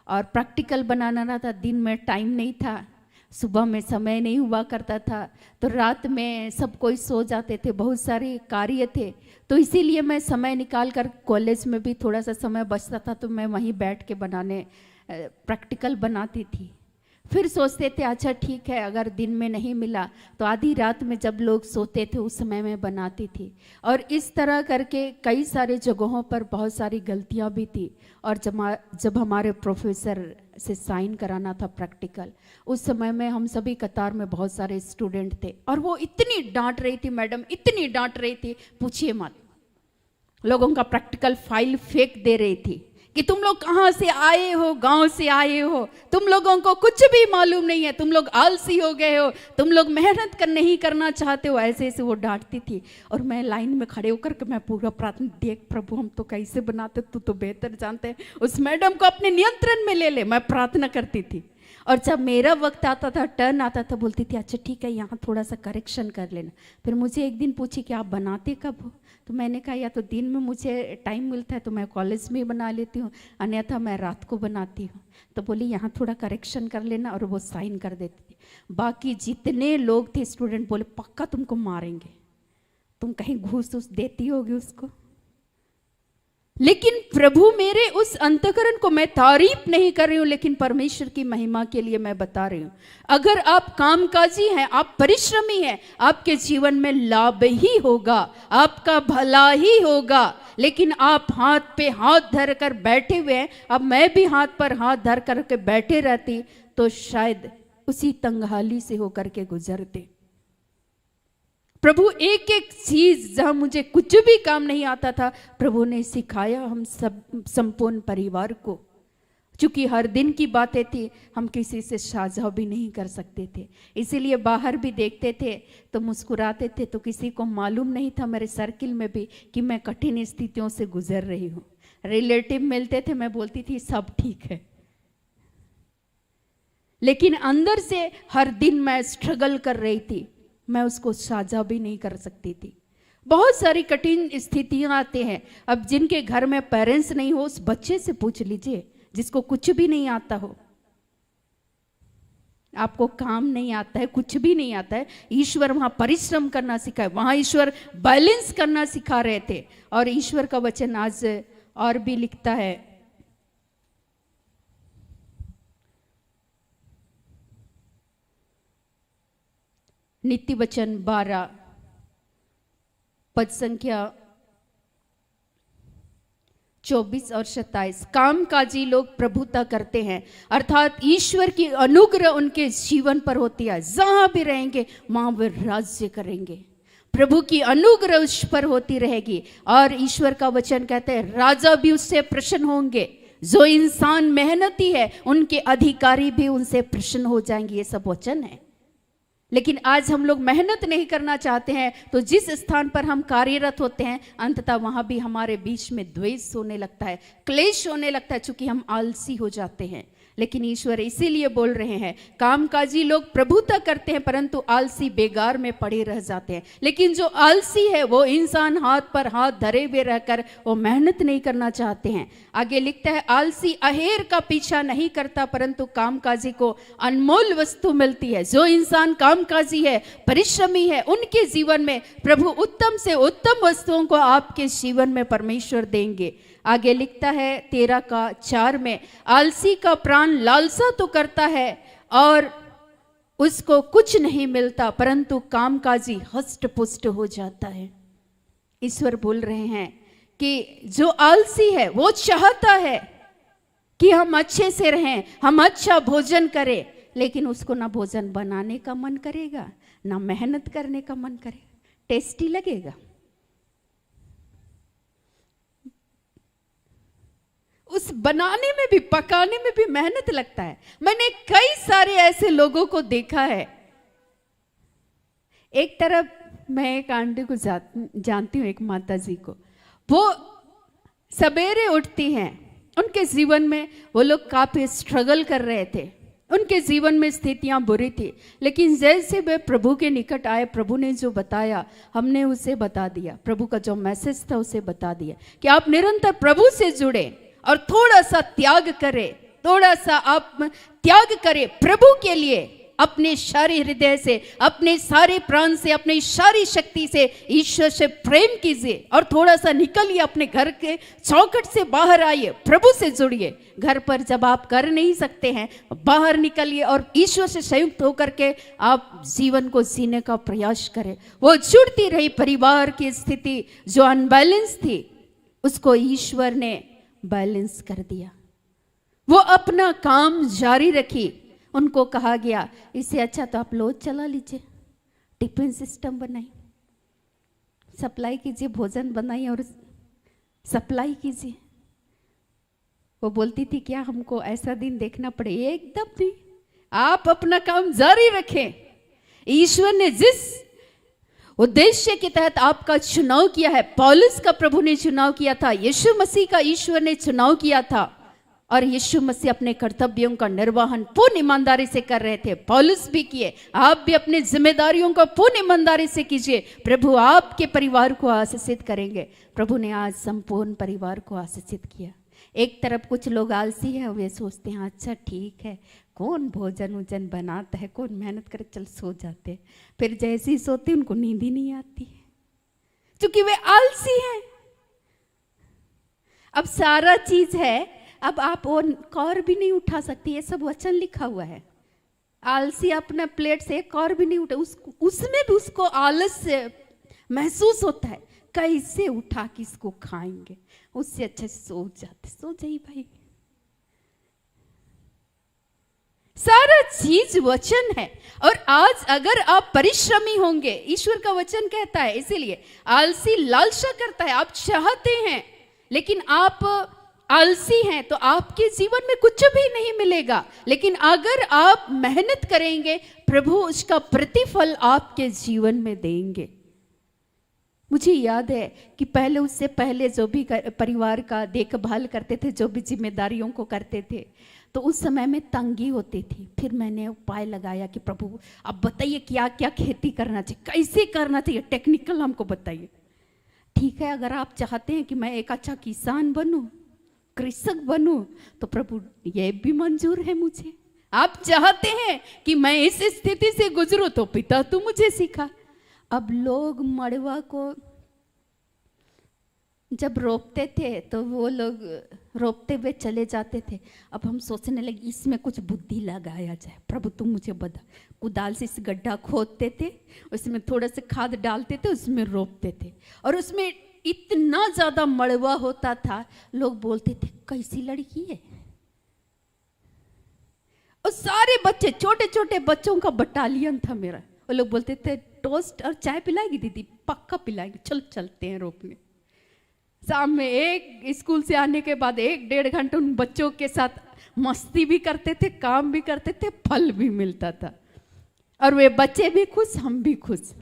और प्रैक्टिकल बनाना था। दिन में टाइम नहीं था, सुबह में समय नहीं हुआ करता था, तो रात में सब कोई सो जाते थे, बहुत सारे कार्य थे, तो इसीलिए मैं समय निकाल कर कॉलेज में भी थोड़ा सा समय बचता था, तो मैं वहीं बैठ के बनाने प्रैक्टिकल बनाती थी। फिर सोचते थे अच्छा ठीक है, अगर दिन में नहीं मिला तो आधी रात में जब लोग सोते थे उस समय में बनाती थी। और इस तरह करके कई सारे जगहों पर बहुत सारी गलतियां भी थी। और जब हमारे प्रोफेसर से साइन कराना था प्रैक्टिकल, उस समय में हम सभी कतार में बहुत सारे स्टूडेंट थे और वो इतनी डांट रही थी मैडम, इतनी डांट रही थी पूछिए मत। लोगों का प्रैक्टिकल फाइल फेंक दे रही थी कि तुम लोग कहाँ से आए हो, गांव से आए हो, तुम लोगों को कुछ भी मालूम नहीं है, तुम लोग आलसी हो गए हो, तुम लोग मेहनत नहीं करना चाहते हो, ऐसे ऐसे वो डांटती थी। और मैं लाइन में खड़े होकर के मैं पूरा प्रार्थना, देख प्रभु हम तो कैसे बनाते, तू तो बेहतर जानते हैं, उस मैडम को अपने नियंत्रण में ले ले, मैं प्रार्थना करती थी। और जब मेरा वक्त आता था, टर्न आता था, बोलती थी अच्छा ठीक है यहाँ थोड़ा सा करेक्शन कर लेना। फिर मुझे एक दिन पूछी कि आप बनाते कब हो? तो मैंने कहा या तो दिन में मुझे टाइम मिलता है तो मैं कॉलेज में ही बना लेती हूँ, अन्यथा मैं रात को बनाती हूँ। तो बोली यहाँ थोड़ा करेक्शन कर लेना, और वो साइन कर देती थी। बाकी जितने लोग थे स्टूडेंट बोले पक्का तुमको मारेंगे, तुम कहीं घूस उस देती होगी उसको। लेकिन प्रभु मेरे उस अंतःकरण को मैं तारीफ नहीं कर रही हूं, लेकिन परमेश्वर की महिमा के लिए मैं बता रही हूं। अगर आप कामकाजी हैं, आप परिश्रमी हैं, आपके जीवन में लाभ ही होगा, आपका भला ही होगा। लेकिन आप हाथ पे हाथ धर कर बैठे हुए हैं, अब मैं भी हाथ पर हाथ धर करके बैठे रहती तो शायद उसी तंगहाली से होकर के गुजरते। प्रभु एक एक चीज जहां मुझे कुछ भी काम नहीं आता था, प्रभु ने सिखाया हम सब संपूर्ण परिवार को। चूंकि हर दिन की बातें थी, हम किसी से साझा भी नहीं कर सकते थे, इसीलिए बाहर भी देखते थे तो मुस्कुराते थे, तो किसी को मालूम नहीं था मेरे सर्किल में भी कि मैं कठिन स्थितियों से गुजर रही हूँ। रिलेटिव मिलते थे, मैं बोलती थी सब ठीक है, लेकिन अंदर से हर दिन मैं स्ट्रगल कर रही थी, मैं उसको साझा भी नहीं कर सकती थी। बहुत सारी कठिन स्थितियां आती हैं। अब जिनके घर में पेरेंट्स नहीं हो, उस बच्चे से पूछ लीजिए जिसको कुछ भी नहीं आता हो, आपको काम नहीं आता है, कुछ भी नहीं आता है, ईश्वर वहां परिश्रम करना सिखाए, वहां ईश्वर बैलेंस करना सिखा रहे थे। और ईश्वर का वचन आज और भी लिखता है, नीति वचन 12 पद संख्या 24 और 27, कामकाजी लोग प्रभुता करते हैं, अर्थात ईश्वर की अनुग्रह उनके जीवन पर होती है, जहां भी रहेंगे वहां वे राज्य करेंगे, प्रभु की अनुग्रह उस पर होती रहेगी। और ईश्वर का वचन कहते हैं राजा भी उससे प्रसन्न होंगे, जो इंसान मेहनती है उनके अधिकारी भी उनसे प्रसन्न हो जाएंगे। ये सब वचन है। लेकिन आज हम लोग मेहनत नहीं करना चाहते हैं, तो जिस स्थान पर हम कार्यरत होते हैं अंततः वहां भी हमारे बीच में द्वेष होने लगता है, क्लेश होने लगता है, चूंकि हम आलसी हो जाते हैं। लेकिन ईश्वर इसीलिए बोल रहे हैं, कामकाजी लोग प्रभुता करते हैं परंतु आलसी बेगार में पड़े रह जाते हैं। लेकिन जो आलसी है वो इंसान हाथ पर हाथ धरे हुए रहकर वो मेहनत नहीं करना चाहते हैं। आगे लिखता है, आलसी अहेर का पीछा नहीं करता परंतु कामकाजी को अनमोल वस्तु मिलती है। जो इंसान कामकाजी है, परिश्रमी है, उनके जीवन में प्रभु उत्तम से उत्तम वस्तुओं को आपके जीवन में परमेश्वर देंगे। आगे लिखता है 13:4 में, आलसी का प्राण लालसा तो करता है और उसको कुछ नहीं मिलता परंतु कामकाजी हष्ट पुष्ट हो जाता है। ईश्वर बोल रहे हैं कि जो आलसी है वो चाहता है कि हम अच्छे से रहें, हम अच्छा भोजन करें, लेकिन उसको ना भोजन बनाने का मन करेगा, ना मेहनत करने का मन करेगा, टेस्टी लगेगा। उस बनाने में भी, पकाने में भी मेहनत लगता है। मैंने कई सारे ऐसे लोगों को देखा है। एक तरफ मैं एक आंटी को जानती हूँ, एक माता जी को, वो सवेरे उठती हैं, उनके जीवन में वो लोग काफी स्ट्रगल कर रहे थे, उनके जीवन में स्थितियां बुरी थी, लेकिन जैसे वे प्रभु के निकट आए, प्रभु ने जो बताया हमने उसे बता दिया, प्रभु का जो मैसेज था उसे बता दिया कि आप निरंतर प्रभु से जुड़े और थोड़ा सा त्याग करें, थोड़ा सा आप त्याग करें प्रभु के लिए, अपने सारे हृदय से, अपने सारे प्राण से, अपनी सारी शक्ति से ईश्वर से प्रेम कीजिए और थोड़ा सा निकलिए, अपने घर के चौखट से बाहर आइए, प्रभु से जुड़िए। घर पर जब आप कर नहीं सकते हैं, बाहर निकलिए और ईश्वर से संयुक्त होकर के आप जीवन को जीने का प्रयास करें। वो जुड़ती रही। परिवार की स्थिति जो अनबैलेंस थी उसको ईश्वर ने बैलेंस कर दिया। वो अपना काम जारी रखी। उनको कहा गया इससे अच्छा तो आप लोग चला लीजिए, टिफिन सिस्टम बनाइए, सप्लाई कीजिए, भोजन बनाइए और सप्लाई कीजिए। वो बोलती थी क्या हमको ऐसा दिन देखना पड़े? एकदम नहीं, आप अपना काम जारी रखें। ईश्वर ने जिस उद्देश्य के तहत आपका चुनाव किया है, पौलुस का प्रभु ने चुनाव किया था, यीशु मसीह का ईश्वर ने चुनाव किया था और यीशु मसीह अपने कर्तव्यों का निर्वहन पूर्ण ईमानदारी से कर रहे थे। पौलुस भी किए, आप भी अपनी जिम्मेदारियों को पूर्ण ईमानदारी से कीजिए, प्रभु आपके परिवार को आशीषित करेंगे। प्रभु ने आज संपूर्ण परिवार को आशीषित किया। एक तरफ कुछ लोग आलसी हैं, वे सोचते हैं अच्छा ठीक है, कौन भोजन वोजन बनाता है, कौन मेहनत करे, चल सो जाते हैं। फिर जैसे ही सोते उनको नींद ही नहीं आती है, क्योंकि वे आलसी हैं। अब सारा चीज है, अब आप वो कौर भी नहीं उठा सकती, ये सब वचन लिखा हुआ है। आलसी अपना प्लेट से एक कौर भी नहीं उठा, उसमें भी उसको आलस से महसूस होता है, कैसे उठा के इसको खाएंगे, उससे अच्छे सो जाते। सो जाइए भाई, सारा चीज वचन है। और आज अगर आप परिश्रमी होंगे, ईश्वर का वचन कहता है, इसीलिए आलसी लालसा करता है, आप चाहते हैं लेकिन आप आलसी हैं तो आपके जीवन में कुछ भी नहीं मिलेगा। लेकिन अगर आप मेहनत करेंगे, प्रभु उसका प्रतिफल आपके जीवन में देंगे। मुझे याद है कि पहले, उससे पहले जो भी परिवार का देखभाल करते थे, जो भी जिम्मेदारियों को करते थे, तो उस समय में तंगी होती थी। फिर मैंने उपाय लगाया कि प्रभु अब बताइए क्या क्या खेती करना चाहिए, कैसे करना चाहिए, टेक्निकल हमको बताइए। ठीक है, अगर आप चाहते हैं कि मैं एक अच्छा किसान बनूं, कृषक बनूं, तो प्रभु ये भी मंजूर है मुझे। आप चाहते हैं कि मैं इस स्थिति से गुजरूं, तो पिता तू मुझे सिखा। अब लोग मड़वा को जब रोपते थे तो वो लोग रोपते हुए चले जाते थे। अब हम सोचने लगे इसमें कुछ बुद्धि लगाया जाए, प्रभु तुम मुझे बता। कुदाल से इस गड्ढा खोदते थे, उसमें थोड़ा सा खाद डालते थे, उसमें रोपते थे, और उसमें इतना ज़्यादा मड़वा होता था, लोग बोलते थे कैसी लड़की है। और सारे बच्चे, छोटे छोटे बच्चों का बटालियन था मेरा, वो लोग बोलते थे टोस्ट और चाय पिलाएगी दीदी, पक्का पिलाएगी, चल चलते हैं रोपने। शाम में एक स्कूल से आने के बाद 1-1.5 घंटे उन बच्चों के साथ मस्ती भी करते थे, काम भी करते थे, फल भी मिलता था, और वे बच्चे भी खुश, हम भी खुश।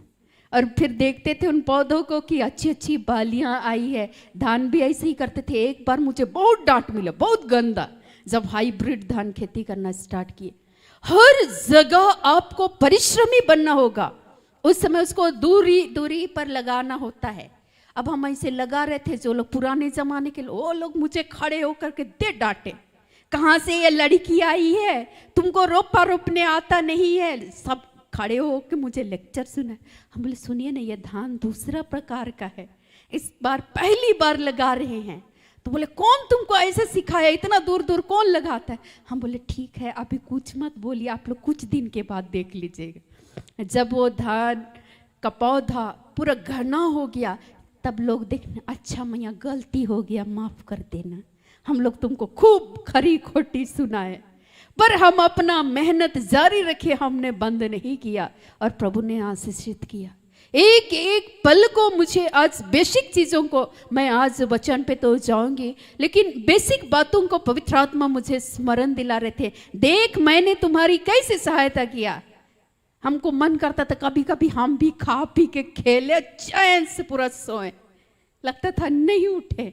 और फिर देखते थे उन पौधों को कि अच्छी अच्छी बालियां आई है। धान भी ऐसे ही करते थे। एक बार मुझे बहुत डांट मिला, बहुत गंदा, जब हाइब्रिड धान खेती करना स्टार्ट किए। हर जगह आपको परिश्रमी बनना होगा। उस समय उसको दूरी दूरी पर लगाना होता है। अब हम ऐसे लगा रहे थे, जो लोग पुराने जमाने के लोग, वो लोग मुझे खड़े होकर के दे डांटे, कहाँ से ये लड़की आई है, तुमको रोपा रोपने आता नहीं है। सब खड़े होकर मुझे लेक्चर सुना। हम बोले सुनिए ना, ये धान दूसरा प्रकार का है, इस बार पहली बार लगा रहे हैं। तो बोले कौन तुमको ऐसे सिखाया, इतना दूर दूर कौन लगाता है। हम बोले ठीक है, अभी कुछ मत बोलिए, आप लोग कुछ दिन के बाद देख लीजिएगा। जब वो धान का पौधा पूरा घना हो गया, तब लोग देखने, अच्छा मैया गलती हो गया, माफ कर देना। हम लोग तुमको खूब खरी खोटी सुनाए, पर हम अपना मेहनत जारी रखे, हमने बंद नहीं किया, और प्रभु ने आशीषित किया। एक एक पल को मुझे आज बेसिक चीज़ों को, मैं आज वचन पे तो जाऊंगी, लेकिन बेसिक बातों को पवित्र आत्मा मुझे स्मरण दिला रहे थे। देख मैंने तुम्हारी कैसे सहायता किया। हमको मन करता था कभी कभी हम भी खा पी के खेले, चैन से पूरा सोए, लगता था नहीं उठे,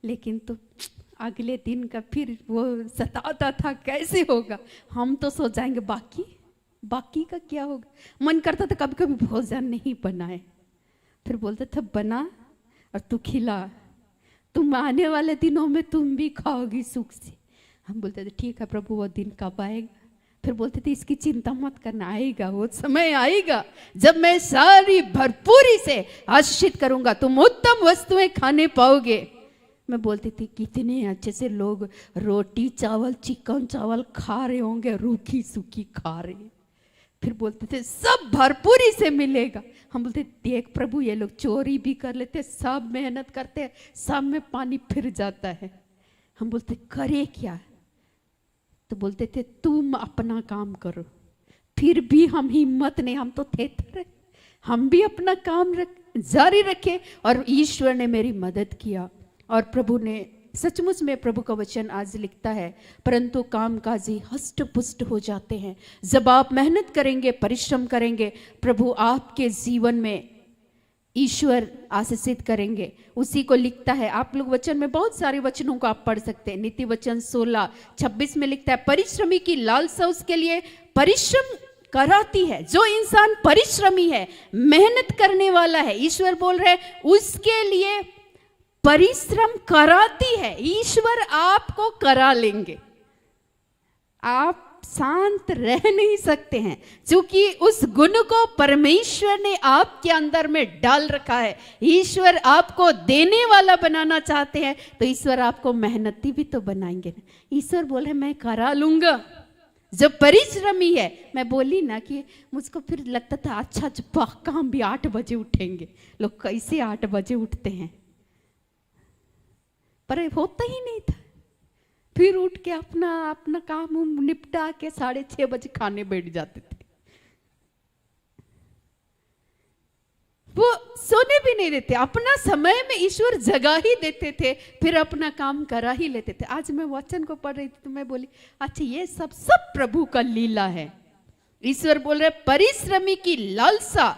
लेकिन तो अगले दिन का फिर वो सताता था, कैसे होगा, हम तो सो जाएंगे, बाकी का क्या होगा। मन करता था कभी कभी भोजन नहीं बनाए, फिर बोलते थे बना और तू खिला, तुम आने वाले दिनों में तुम भी खाओगी सुख से। हम बोलते थे ठीक है प्रभु, वो दिन कब आएगा। फिर बोलते थे इसकी चिंता मत करना, आएगा वो समय, आएगा जब मैं सारी भरपूरी से आशीषित करूंगा, तुम उत्तम वस्तुएं खाने पाओगे। मैं बोलती थी कितने अच्छे से लोग रोटी चावल, चिकन चावल खा रहे होंगे, रूखी सूखी खा रहे। फिर बोलते थे सब भरपूरी से मिलेगा। हम बोलते देख प्रभु, ये लोग चोरी भी कर लेते, सब मेहनत करते हैं, सब में पानी फिर जाता है। हम बोलते करे क्या, तो बोलते थे तुम अपना काम करो। फिर भी हम हिम्मत नहीं, हम तो थे, हम भी अपना काम जारी रखे, और ईश्वर ने मेरी मदद किया। और प्रभु ने सचमुच में, प्रभु का वचन आज लिखता है, परंतु कामकाजी हष्ट पुष्ट हो जाते हैं। जब आप मेहनत करेंगे, परिश्रम करेंगे, प्रभु आपके जीवन में ईश्वर आशीषित करेंगे। उसी को लिखता है, आप लोग वचन में बहुत सारे वचनों को आप पढ़ सकते हैं। नीति वचन 16:26 में लिखता है, परिश्रमी की लालसा उसके लिए परिश्रम कराती है। जो इंसान परिश्रमी है, मेहनत करने वाला है, ईश्वर बोल रहे हैं उसके लिए परिश्रम कराती है। ईश्वर आपको करा लेंगे, आप शांत रह नहीं सकते हैं, क्योंकि उस गुण को परमेश्वर ने आपके अंदर में डाल रखा है। ईश्वर आपको देने वाला बनाना चाहते हैं, तो ईश्वर आपको मेहनती भी तो बनाएंगे ना। ईश्वर बोले मैं करा लूंगा। जब परिश्रमी है, मैं बोली ना कि मुझको फिर लगता था अच्छा पक्का हम भी 8 बजे उठेंगे। लोग कैसे 8 बजे उठते हैं, पर होता ही नहीं था। फिर उठ के अपना काम निपटा के 6:30 बजे खाने बैठ जाते थे। वो सोने भी नहीं देते, अपना समय में ईश्वर जगा ही देते थे, फिर अपना काम करा ही लेते थे। आज मैं वचन को पढ़ रही थी तो मैं बोली अच्छा ये सब प्रभु का लीला है। ईश्वर बोल रहे परिश्रमी की लालसा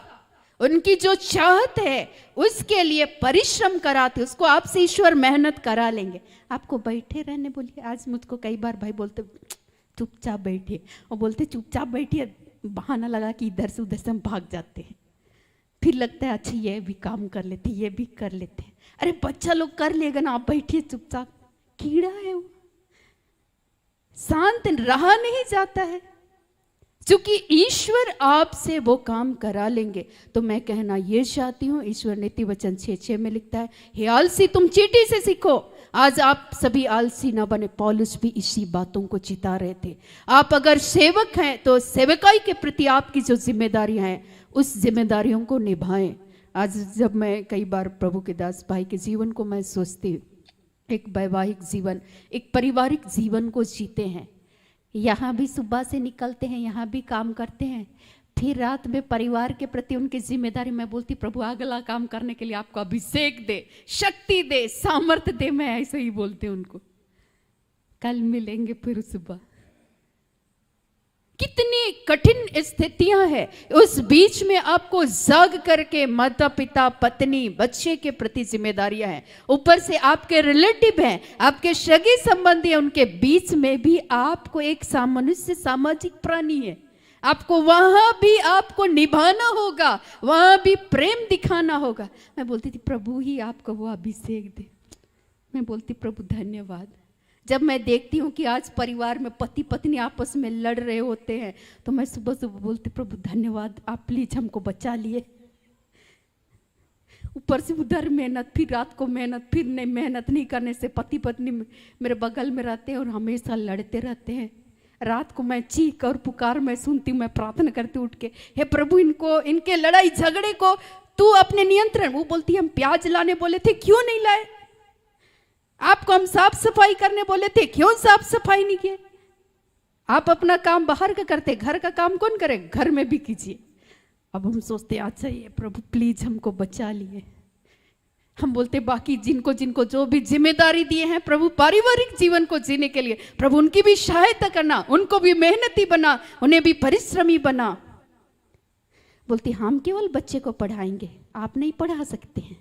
उनकी जो चाहत है उसके लिए परिश्रम कराते, उसको आपसे ईश्वर मेहनत करा लेंगे। आपको बैठे रहने बोलिए। आज मुझको कई बार भाई बोलते चुपचाप बैठिए, और बोलते चुपचाप बैठिए, बहाना लगा कि इधर से उधर से हम भाग जाते हैं। फिर लगता है अच्छा ये भी काम कर लेते, ये भी कर लेते हैं। अरे बच्चा लोग कर लेगा ना, आप बैठिए चुपचाप। कीड़ा है वो, शांत रहा नहीं जाता है। क्योंकि ईश्वर आपसे वो काम करा लेंगे। तो मैं कहना ये चाहती हूँ, ईश्वर नीति वचन 6:6 में लिखता है, हे आलसी तुम चींटी से सीखो। आज आप सभी आलसी ना बने। पौलुस भी इसी बातों को चिता रहे थे। आप अगर सेवक हैं तो सेवकाई के प्रति आपकी जो जिम्मेदारियां हैं उस जिम्मेदारियों को निभाएं। आज जब मैं कई बार प्रभु के दास भाई के जीवन को मैं सोचती हूँ, एक वैवाहिक जीवन, एक पारिवारिक जीवन को जीते हैं। यहाँ भी सुबह से निकलते हैं, यहाँ भी काम करते हैं, फिर रात में परिवार के प्रति उनकी जिम्मेदारी। मैं बोलती प्रभु अगला काम करने के लिए आपको अभिषेक दे, शक्ति दे, सामर्थ्य दे। मैं ऐसे ही बोलती हूँ उनको। कल मिलेंगे फिर सुबह। कितनी कठिन स्थितियां हैं, उस बीच में आपको जाग करके माता पिता पत्नी बच्चे के प्रति जिम्मेदारियां हैं, ऊपर से आपके रिलेटिव हैं, आपके सगे संबंधी हैं, उनके बीच में भी आपको एक मनुष्य सामाजिक प्राणी है। आपको वहां भी आपको निभाना होगा, वहां भी प्रेम दिखाना होगा। मैं बोलती थी प्रभु ही आपको वो अभिषेक दे। मैं बोलती प्रभु धन्यवाद। जब मैं देखती हूँ कि आज परिवार में पति पत्नी आपस में लड़ रहे होते हैं तो मैं सुबह सुबह बोलती प्रभु धन्यवाद, आप प्लीज हमको बचा लिए। ऊपर से उधर मेहनत, फिर रात को मेहनत, फिर नहीं मेहनत नहीं करने से पति पत्नी मेरे बगल में रहते हैं और हमेशा लड़ते रहते हैं। रात को मैं चीख और पुकार मैं सुनती हूँ, मैं प्रार्थना करती उठ के, हे प्रभु इनको, इनके लड़ाई झगड़े को तू अपने नियंत्रण। वो बोलती हम प्याज लाने बोले थे क्यों नहीं लाए, आपको हम साफ सफाई करने बोले थे क्यों साफ सफाई नहीं किए। आप अपना काम बाहर का करते, घर का काम कौन करे, घर में भी कीजिए। अब हम सोचते अच्छा ये प्रभु प्लीज हमको बचा लिए। हम बोलते बाकी जिनको जिनको जो भी जिम्मेदारी दिए हैं प्रभु पारिवारिक जीवन को जीने के लिए, प्रभु उनकी भी सहायता करना, उनको भी मेहनती बना, उन्हें भी परिश्रमी बना। बोलती हम केवल बच्चे को पढ़ाएंगे, आप नहीं पढ़ा सकते हैं।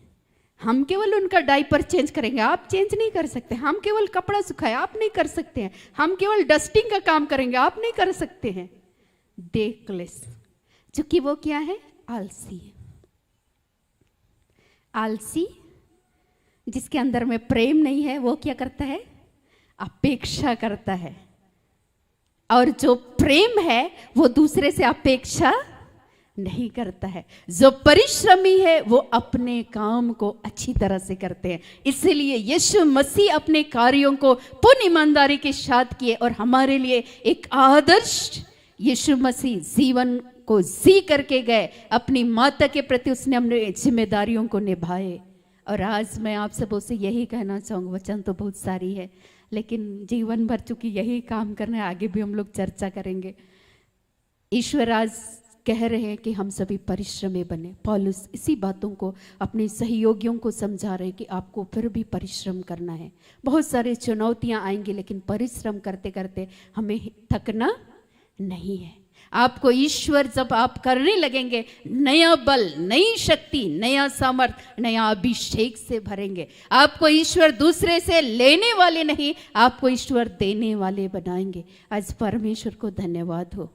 हम केवल उनका डायपर चेंज करेंगे, आप चेंज नहीं कर सकते। हम केवल कपड़ा सुखाए, आप नहीं कर सकते हैं। हम केवल डस्टिंग का काम करेंगे, आप नहीं कर सकते हैं। देखलेस, क्योंकि वो क्या है, आलसी। आलसी जिसके अंदर में प्रेम नहीं है वो क्या करता है, अपेक्षा करता है। और जो प्रेम है वो दूसरे से अपेक्षा नहीं करता है। जो परिश्रमी है वो अपने काम को अच्छी तरह से करते हैं। इसीलिए यीशु मसीह अपने कार्यों को पूर्ण ईमानदारी के साथ किए और हमारे लिए एक आदर्श यीशु मसीह जीवन को जी करके गए। अपनी माता के प्रति उसने अपने जिम्मेदारियों को निभाए। और आज मैं आप सबों से यही कहना चाहूँगा, वचन तो बहुत सारी है लेकिन जीवन भर चूंकि यही काम करना है, आगे भी हम लोग चर्चा करेंगे। ईश्वर आज कह रहे हैं कि हम सभी परिश्रमी बने। पौलुस इसी बातों को अपने सहयोगियों को समझा रहे हैं कि आपको फिर भी परिश्रम करना है। बहुत सारी चुनौतियां आएंगी लेकिन परिश्रम करते करते हमें थकना नहीं है। आपको ईश्वर जब आप करने लगेंगे, नया बल, नई शक्ति, नया सामर्थ, नया अभिषेक से भरेंगे। आपको ईश्वर दूसरे से लेने वाले नहीं, आपको ईश्वर देने वाले बनाएंगे। आज परमेश्वर को धन्यवाद हो।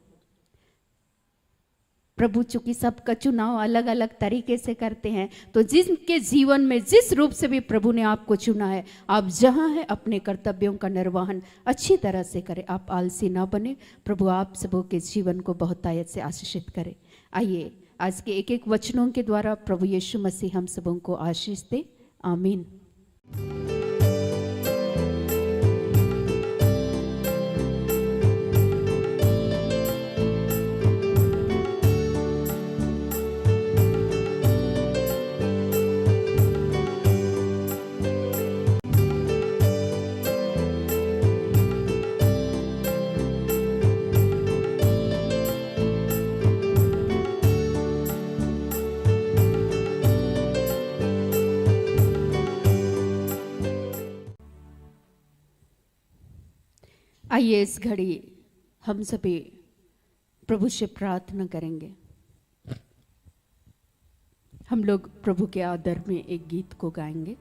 प्रभु चूंकि सबका चुनाव अलग अलग तरीके से करते हैं, तो जिनके जीवन में जिस रूप से भी प्रभु ने आपको चुना है, आप जहां हैं अपने कर्तव्यों का निर्वहन अच्छी तरह से करें। आप आलसी ना बने। प्रभु आप सबों के जीवन को बहुत आयत से आशीषित करे। आइए आज के एक एक वचनों के द्वारा प्रभु यीशु मसीह हम सबों को आशीष दे। आमीन। आइए इस घड़ी हम सभी प्रभु से प्रार्थना करेंगे। हम लोग प्रभु के आदर में एक गीत को गाएंगे।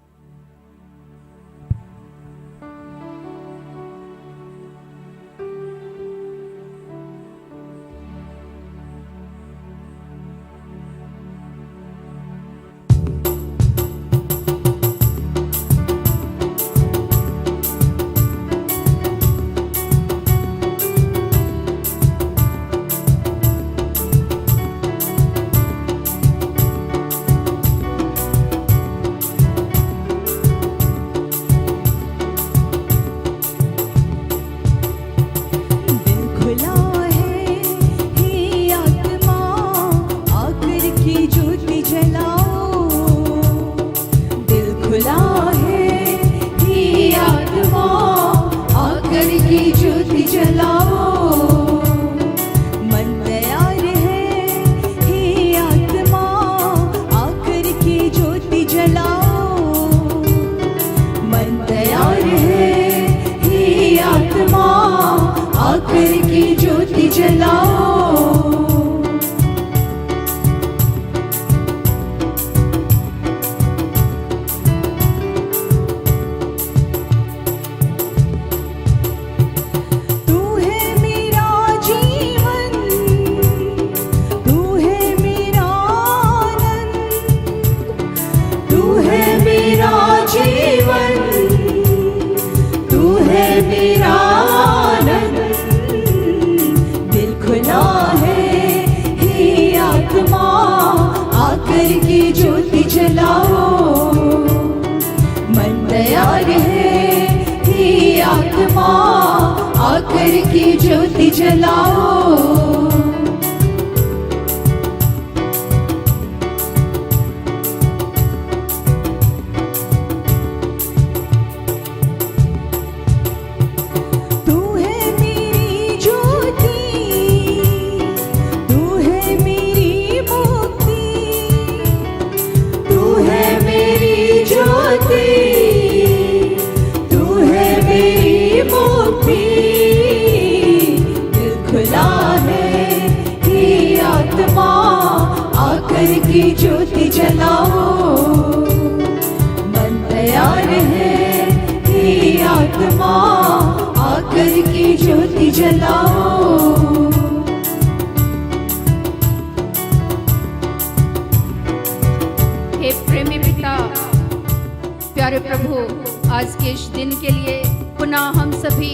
प्यारे प्रभु, आज के इस दिन के लिए पुनः हम सभी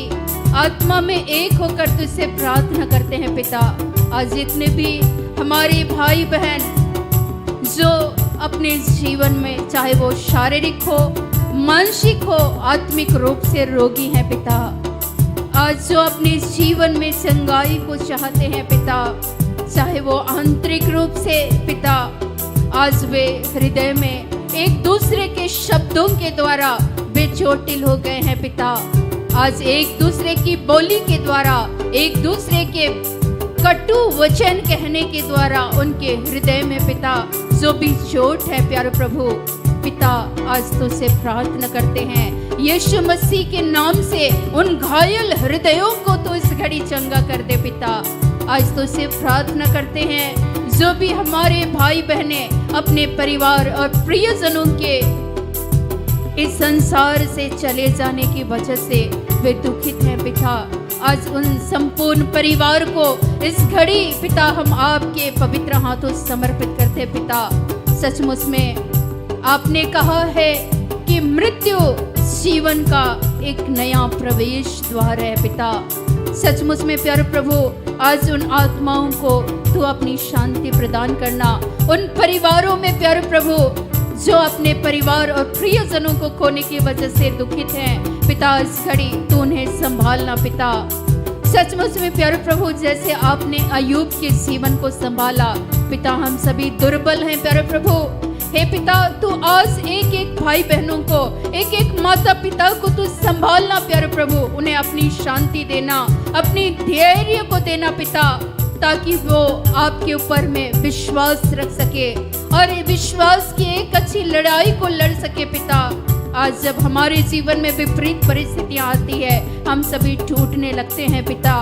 आत्मा में एक होकर तुझसे प्रार्थना करते हैं पिता। आज जितने भी हमारे भाई बहन जो अपने जीवन में चाहे वो शारीरिक हो, मानसिक हो, आत्मिक रूप से रोगी हैं पिता, आज जो अपने जीवन में चंगाई को चाहते हैं पिता, चाहे वो आंतरिक रूप से पिता, आज वे हृदय में एक दूसरे के शब्दों के द्वारा बेचोटिल हो गए हैं पिता। आज एक दूसरे की बोली के द्वारा, एक दूसरे के कटु वचन कहने के द्वारा उनके हृदय में पिता जो भी चोट है प्यारे प्रभु पिता, आज तो से प्रार्थना करते हैं यीशु मसीह के नाम से उन घायल हृदयों को तो इस घड़ी चंगा कर दे पिता। आज तो से प्रार्थना करते हैं जो भी हमारे भाई बहने अपने परिवार और प्रियजनों के इस संसार से चले जाने की वजह से वे दुखित हैं पिता, आज उन संपूर्ण परिवार को इस घड़ी पिता हम आपके पवित्र हाथों समर्पित करते पिता। सचमुच में आपने कहा है कि मृत्यु जीवन का एक नया प्रवेश द्वार है पिता। सचमुच में प्यारे प्रभु, आज उन आत्माओं को तू अपनी शांति प्रदान करना, उन परिवारों में प्यारे प्रभु जो अपने परिवार और प्रियजनों को खोने की वजह से दुखित हैं पिता, इस घड़ी तू उन्हें संभालना पिता। सचमुच में प्यारे प्रभु, जैसे आपने अय्यूब के जीवन को संभाला पिता, हम सभी दुर्बल हैं प्यारे प्रभु। हे पिता, तू आज एक एक भाई बहनों को, एक एक माता पिता को तू संभालना प्यारे प्रभु, उन्हें अपनी शांति देना, अपनी धैर्य को देना पिता, ताकि वो आपके ऊपर में विश्वास रख सके और विश्वास की एक अच्छी लड़ाई को लड़ सके पिता। आज जब हमारे जीवन में विपरीत परिस्थितियां आती है, हम सभी टूटने लगते हैं पिता।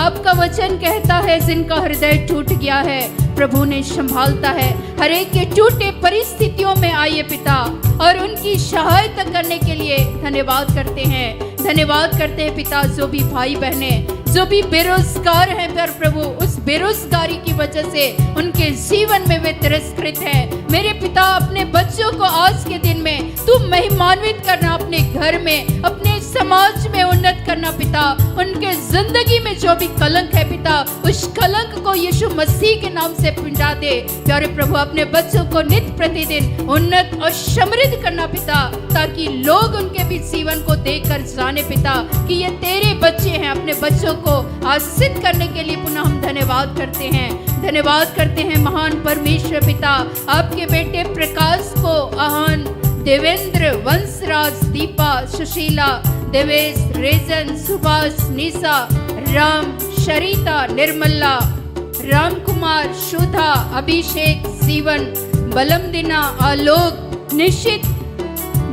आपका वचन कहता है जिनका हृदय टूट गया है प्रभु ने संभालता है। हर एक के टूटे परिस्थितियों में आइए पिता और उनकी सहायता करने के लिए धन्यवाद करते हैं। धन्यवाद करते हैं पिता, जो भी भाई बहने जो भी बेरोजगार हैं पर प्रभु उस बेरोजगारी की वजह से उनके जीवन में वे तिरस्कृत हैं। मेरे पिता अपने बच्चों को आज के दिन में तू महिमान्वित करना, अपने घर में अपने समाज में उन्नत करना पिता। उनके जिंदगी में जो भी कलंक है पिता उस कलंक को यीशु मसीह के नाम से मिटा दे। प्यारे प्रभु अपने बच्चों को नित्य प्रतिदिन उन्नत और समृद्ध करना पिता, ताकि लोग उनके भी जीवन को देखकर जाने पिता कि ये तेरे बच्चे हैं। अपने बच्चों को आशीषित करने के लिए पुनः हम धन्यवाद करते हैं। धन्यवाद करते हैं महान परमेश्वर पिता, आपके बेटे प्रकाश को, आहान, देवेंद्र, वंशराज, दीपा, सुशीला, देवेश, रेजन, सुभाष, निशा, राम, शरीता, निर्मला, राम कुमार, सुधा, अभिषेक, जीवन, बलमदिना, आलोक, निश्चित,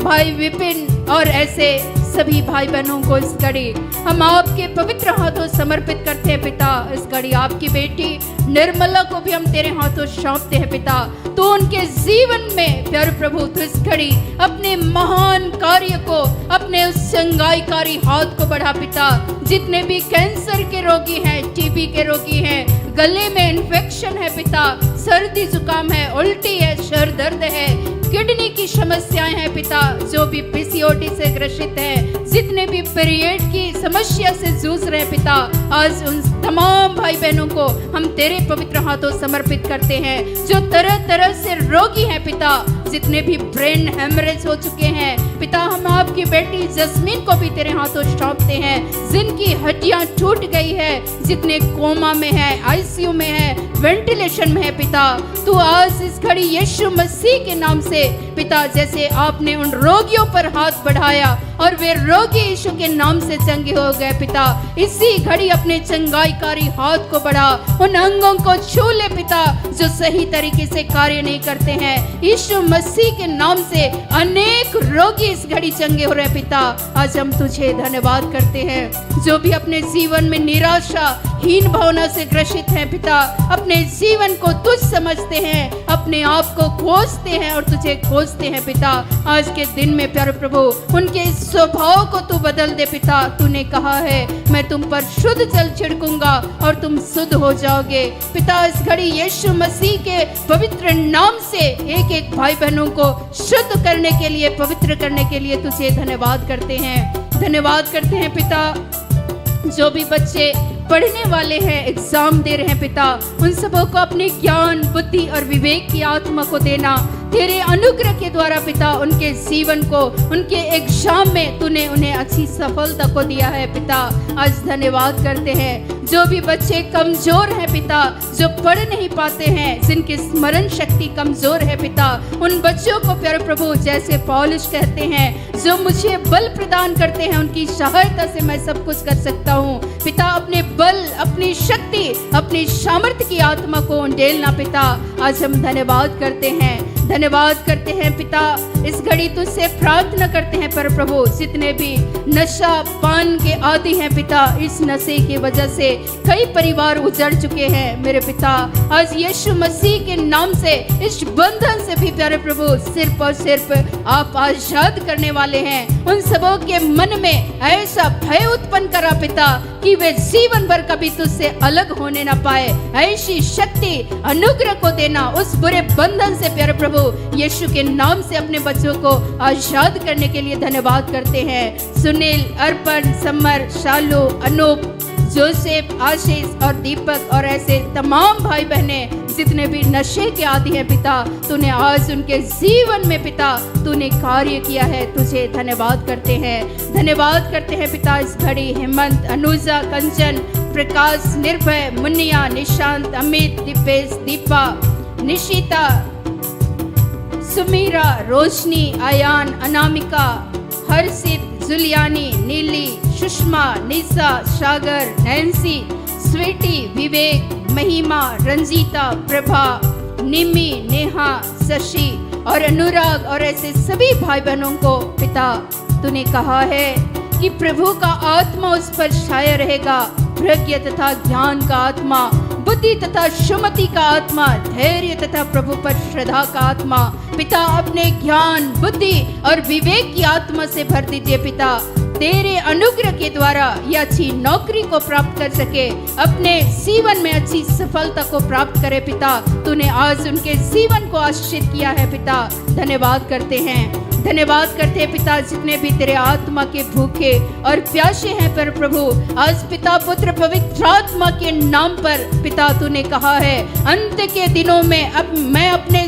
भाई विपिन और ऐसे सभी भाई बहनों को इस घड़ी हम आपके पवित्र हाथों समर्पित करते हैं पिता। इस घड़ी आपकी बेटी निर्मला को भी हम तेरे हाथों सौंपते हैं पिता। तो उनके जीवन में प्यारे प्रभु तो इस घड़ी अपने महान कार्य को, अपने उस संगाईकारी हाथ को बढ़ा पिता। जितने भी कैंसर के रोगी हैं, टीबी के रोगी हैं, गले में इन्फेक्शन है पिता, सर्दी जुकाम है, उल्टी है, सर दर्द है, किडनी की समस्याएं हैं पिता, जो भी पीसीओडी से ग्रसित है, जितने भी पीरियड की समस्या से जूझ रहे हैं पिता, आज उन तमाम भाई बहनों को हम तेरे पवित्र हाथों समर्पित करते हैं। जो तरह तरह से रोगी हैं पिता, जितने भी ब्रेन हेमरेज हो चुके हैं पिता, हम आपकी बेटी जस्मीन को भी तेरे हाथों सौंपते हैं। जिनकी हड्डियां टूट गई है, जितने कोमा में है, आईसीयू में है, वेंटिलेशन में है पिता, तू आज इस घड़ी यीशु मसीह के नाम से पिता, जैसे आपने उन रोगियों पर हाथ बढ़ाया और वे रोगी यीशु के नाम से चंगे हो गए पिता, इसी घड़ी अपने चंगाईकारी हाथ को बढ़ा, उन अंगों को छू ले पिता जो सही तरीके से कार्य नहीं करते हैं। यीशु मसीह के नाम से अनेक रोगी इस घड़ी चंगे हो रहे पिता। आज हम तुझे धन्यवाद करते हैं। जो भी अपने जीवन में निराशा हीन भावना से ग्रसित हैं पिता, अपने जीवन को तुझ समझते हैं, अपने आप को खोजते हैं और तुझे खोजते हैं पिता, आज के दिन में प्यारे प्रभु उनके स्वभाव को तू बदल दे पिता। तूने कहा है मैं तुम पर शुद्ध जल छिड़कूंगा और तुम शुद्ध हो जाओगे पिता। इस घड़ी यीशु मसीह के पवित्र नाम से एक एक भाई बहनों को शुद्ध करने के लिए, पवित्र करने के लिए तुझे धन्यवाद करते हैं। धन्यवाद करते हैं पिता। जो भी बच्चे पढ़ने वाले हैं, एग्जाम दे रहे हैं पिता, उन सबों को अपने ज्ञान, बुद्धि और विवेक की आत्मा को देना तेरे अनुग्रह के द्वारा पिता। उनके जीवन को, उनके एग्जाम में तूने उन्हें अच्छी सफलता को दिया है पिता। आज धन्यवाद करते हैं। जो भी बच्चे कमजोर हैं पिता, जो पढ़ नहीं पाते हैं, जिनकी स्मरण शक्ति कमजोर है पिता, उन बच्चों को प्यारे प्रभु जैसे पौलुस कहते हैं, जो मुझे बल प्रदान करते हैं, उनकी सहायता से मैं सब कुछ कर सकता हूँ पिता। अपने बल, अपनी शक्ति, अपनी सामर्थ्य की आत्मा को उंडेलना पिता। आज हम धन्यवाद करते हैं, धन्यवाद करते हैं पिता। इस घड़ी तुझसे प्रार्थना करते हैं पर प्रभु, जितने भी नशा पान के आदी हैं पिता, इस नशे की वजह से कई परिवार उजड़ चुके हैं मेरे पिता। आज यीशु मसीह के नाम से इस बंधन से भी प्यारे प्रभु सिर्फ और सिर्फ आप आजाद करने वाले हैं। उन सबों के मन में ऐसा भय उत्पन्न करा पिता कि वे जीवन भर कभी तुझसे अलग होने ना पाए। ऐसी शक्ति अनुग्रह को देना उस बुरे बंधन से प्यारे प्रभु यीशु के नाम से अपने बच्चों को आजाद करने के लिए धन्यवाद करते हैं। सुनील, अर्पण, समर, शालू, अनूप, जोसेफ, आशीष और दीपक और ऐसे तमाम भाई बहने जितने भी नशे के आदी हैं पिता, तूने आज उनके जीवन में पिता तूने कार्य किया है, तुझे धन्यवाद करते हैं। धन्यवाद करते हैं पिता। इस घड़ी हेमंत, अनुजा, कंचन, प्रकाश, निर्भय, मुन्निया, निशांत, अमित, दीपेश, दीपा, निशिता, सुमीरा, रोशनी, आयान, अनामिका, हर्षित, जुलियानी, नीली, सुषमा, निशा, सागर, नैन्सी, स्वीटी, विवेक, महिमा, रंजीता, प्रभा, निमी, नेहा, शशि और अनुराग और ऐसे सभी भाई बहनों को पिता तूने कहा है कि प्रभु का आत्मा उस पर छाया रहेगा प्रज्ञा तथा ज्ञान का आत्मा, बुद्धि तथा सुमति का आत्मा, धैर्य तथा प्रभु पर श्रद्धा का आत्मा पिता अपने ज्ञान, बुद्धि और विवेक की आत्मा से भर दीजिए पिता। तेरे अनुग्रह के द्वारा ये अच्छी नौकरी को प्राप्त कर सके, अपने जीवन में अच्छी सफलता को प्राप्त करे पिता। तूने आज उनके जीवन को आशीषित किया है पिता, धन्यवाद करते हैं। धन्यवाद करते हैं पिता, जितने भी तेरे आत्मा के भूखे और प्यासे हैं पर प्रभु, आज पिता पुत्र पवित्र आत्मा के नाम पर पिता तूने कहा है अंत के दिनों में अब मैं अपने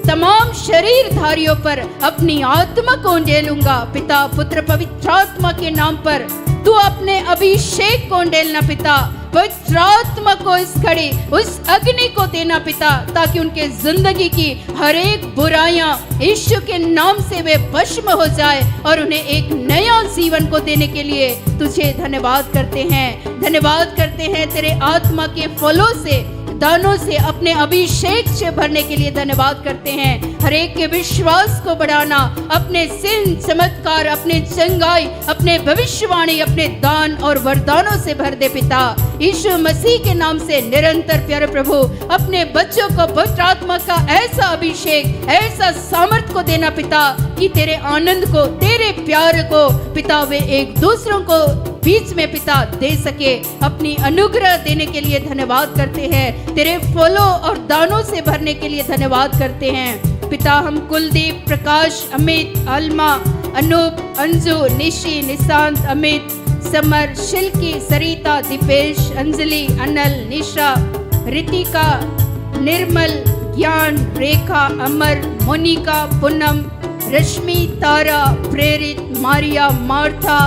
तमाम शरीरधारियों पर अपनी आत्मा को उंडेलूंगा। पिता पुत्र पवित्र आत्मा के नाम पर तू अपने अभिषेक को उंडेलना पिता। पवित्र आत्मा को इस घड़ी उस अग्नि को देना पिता, ताकि उनके जिंदगी की हर एक बुराइयां यीशु के नाम से वे भस्म हो जाए और उन्हें एक नया जीवन को देने के लिए तुझे धन्यवाद करते हैं। धन्यवाद करते हैं तेरे आत्मा के फलों से, दानों से अपने अभिषेक से भरने के लिए धन्यवाद करते हैं। हर एक के विश्वास को बढ़ाना, अपने चिन्ह चमत्कार, अपने चंगाई, अपने भविष्यवाणी, अपने दान और वरदानों से भर दे पिता। यीशु मसीह के नाम से निरंतर प्यारे प्रभु अपने बच्चों को पवित्र आत्मा का ऐसा अभिषेक, ऐसा सामर्थ को देना पिता, कि तेरे आनंद को, तेरे प्यार को पिता वे एक दूसरों को बीच में पिता दे सके। अपनी अनुग्रह देने के लिए धन्यवाद करते हैं। तेरे फलों और दानों से भरने के लिए धन्यवाद करते हैं पिता। हम कुलदीप, प्रकाश, अमित, अलमा, अनूप, अंजू, निशी, निशांत, अमित, समर, शिल्की, सरिता, दीपेश, अंजलि, अनल, निशा, रितिका, निर्मल, ज्ञान, रेखा, अमर, मोनिका, पूनम, रश्मि, तारा, प्रेरित, मारिया, मार्था,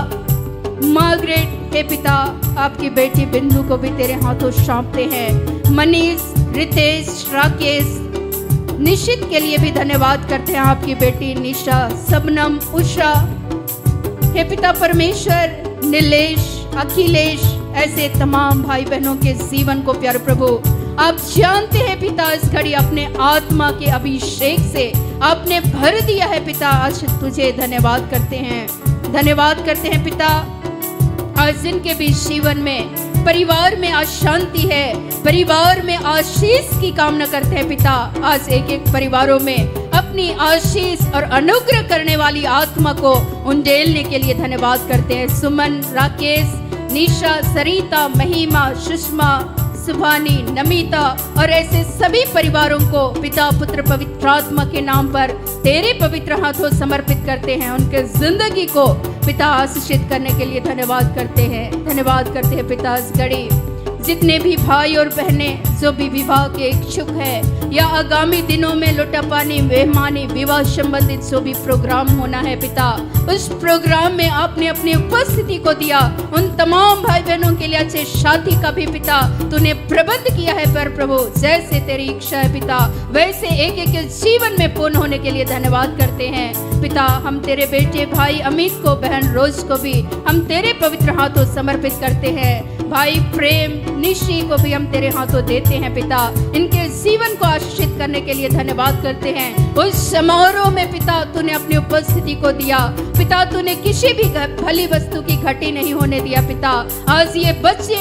मार्गरेट, हे पिता आपकी बेटी बिंदु को भी तेरे हाथों सौंपते हैं। मनीष, रितेश, राकेश, निशित के लिए भी धन्यवाद करते हैं। आपकी बेटी निशा, सबनम, उषा, हे पिता परमेश्वर, नीलेश, अखिलेश, ऐसे तमाम भाई बहनों के जीवन को प्यारे प्रभु आप जानते हैं पिता। इस घड़ी अपने आत्मा के अभिषेक से आपने भर दिया है पिता। आज तुझे धन्यवाद करते हैं, धन्यवाद करते हैं पिता। आज जिनके भी जीवन में परिवार में आज शांति है, परिवार में आशीष की कामना करते हैं पिता। आज एक एक परिवारों में अपनी आशीष और अनुग्रह करने वाली आत्मा को उंडेलने के लिए धन्यवाद करते हैं। सुमन, राकेश, निशा, सरिता, महिमा, सुषमा, सुभानी, नमिता और ऐसे सभी परिवारों को पिता पुत्र पवित्र आत्मा के नाम पर तेरे पवित्र हाथों समर्पित करते हैं। उनके जिंदगी को पिता आशीषित करने के लिए धन्यवाद करते हैं, धन्यवाद करते हैं पिता। इस घड़ी जितने भी भाई और बहनें जो भी विवाह के इच्छुक है या आगामी दिनों में लोटापानी, मेहमानी, विवाह संबंधित जो भी प्रोग्राम होना है पिता, उस प्रोग्राम में आपने अपनी उपस्थिति को दिया। उन तमाम भाई बहनों के लिए अच्छे शादी का भी पिता तूने प्रबंध किया है। पर प्रभु जैसे तेरी इच्छा है पिता, वैसे एक एक जीवन में पूर्ण होने के लिए धन्यवाद करते हैं पिता। हम तेरे बेटे भाई अमित को, बहन रोज को भी हम तेरे पवित्र हाथों समर्पित करते हैं। भाई प्रेम, निशी को भी हम तेरे हाथों देते हैं पिता। इनके जीवन को आशीषित करने के लिए धन्यवाद करते हैं। उस समारोह में पिता तूने अपनी उपस्थिति को दिया पिता। तूने किसी भी भली वस्तु की घटी नहीं होने दिया पिता। आज ये बच्चे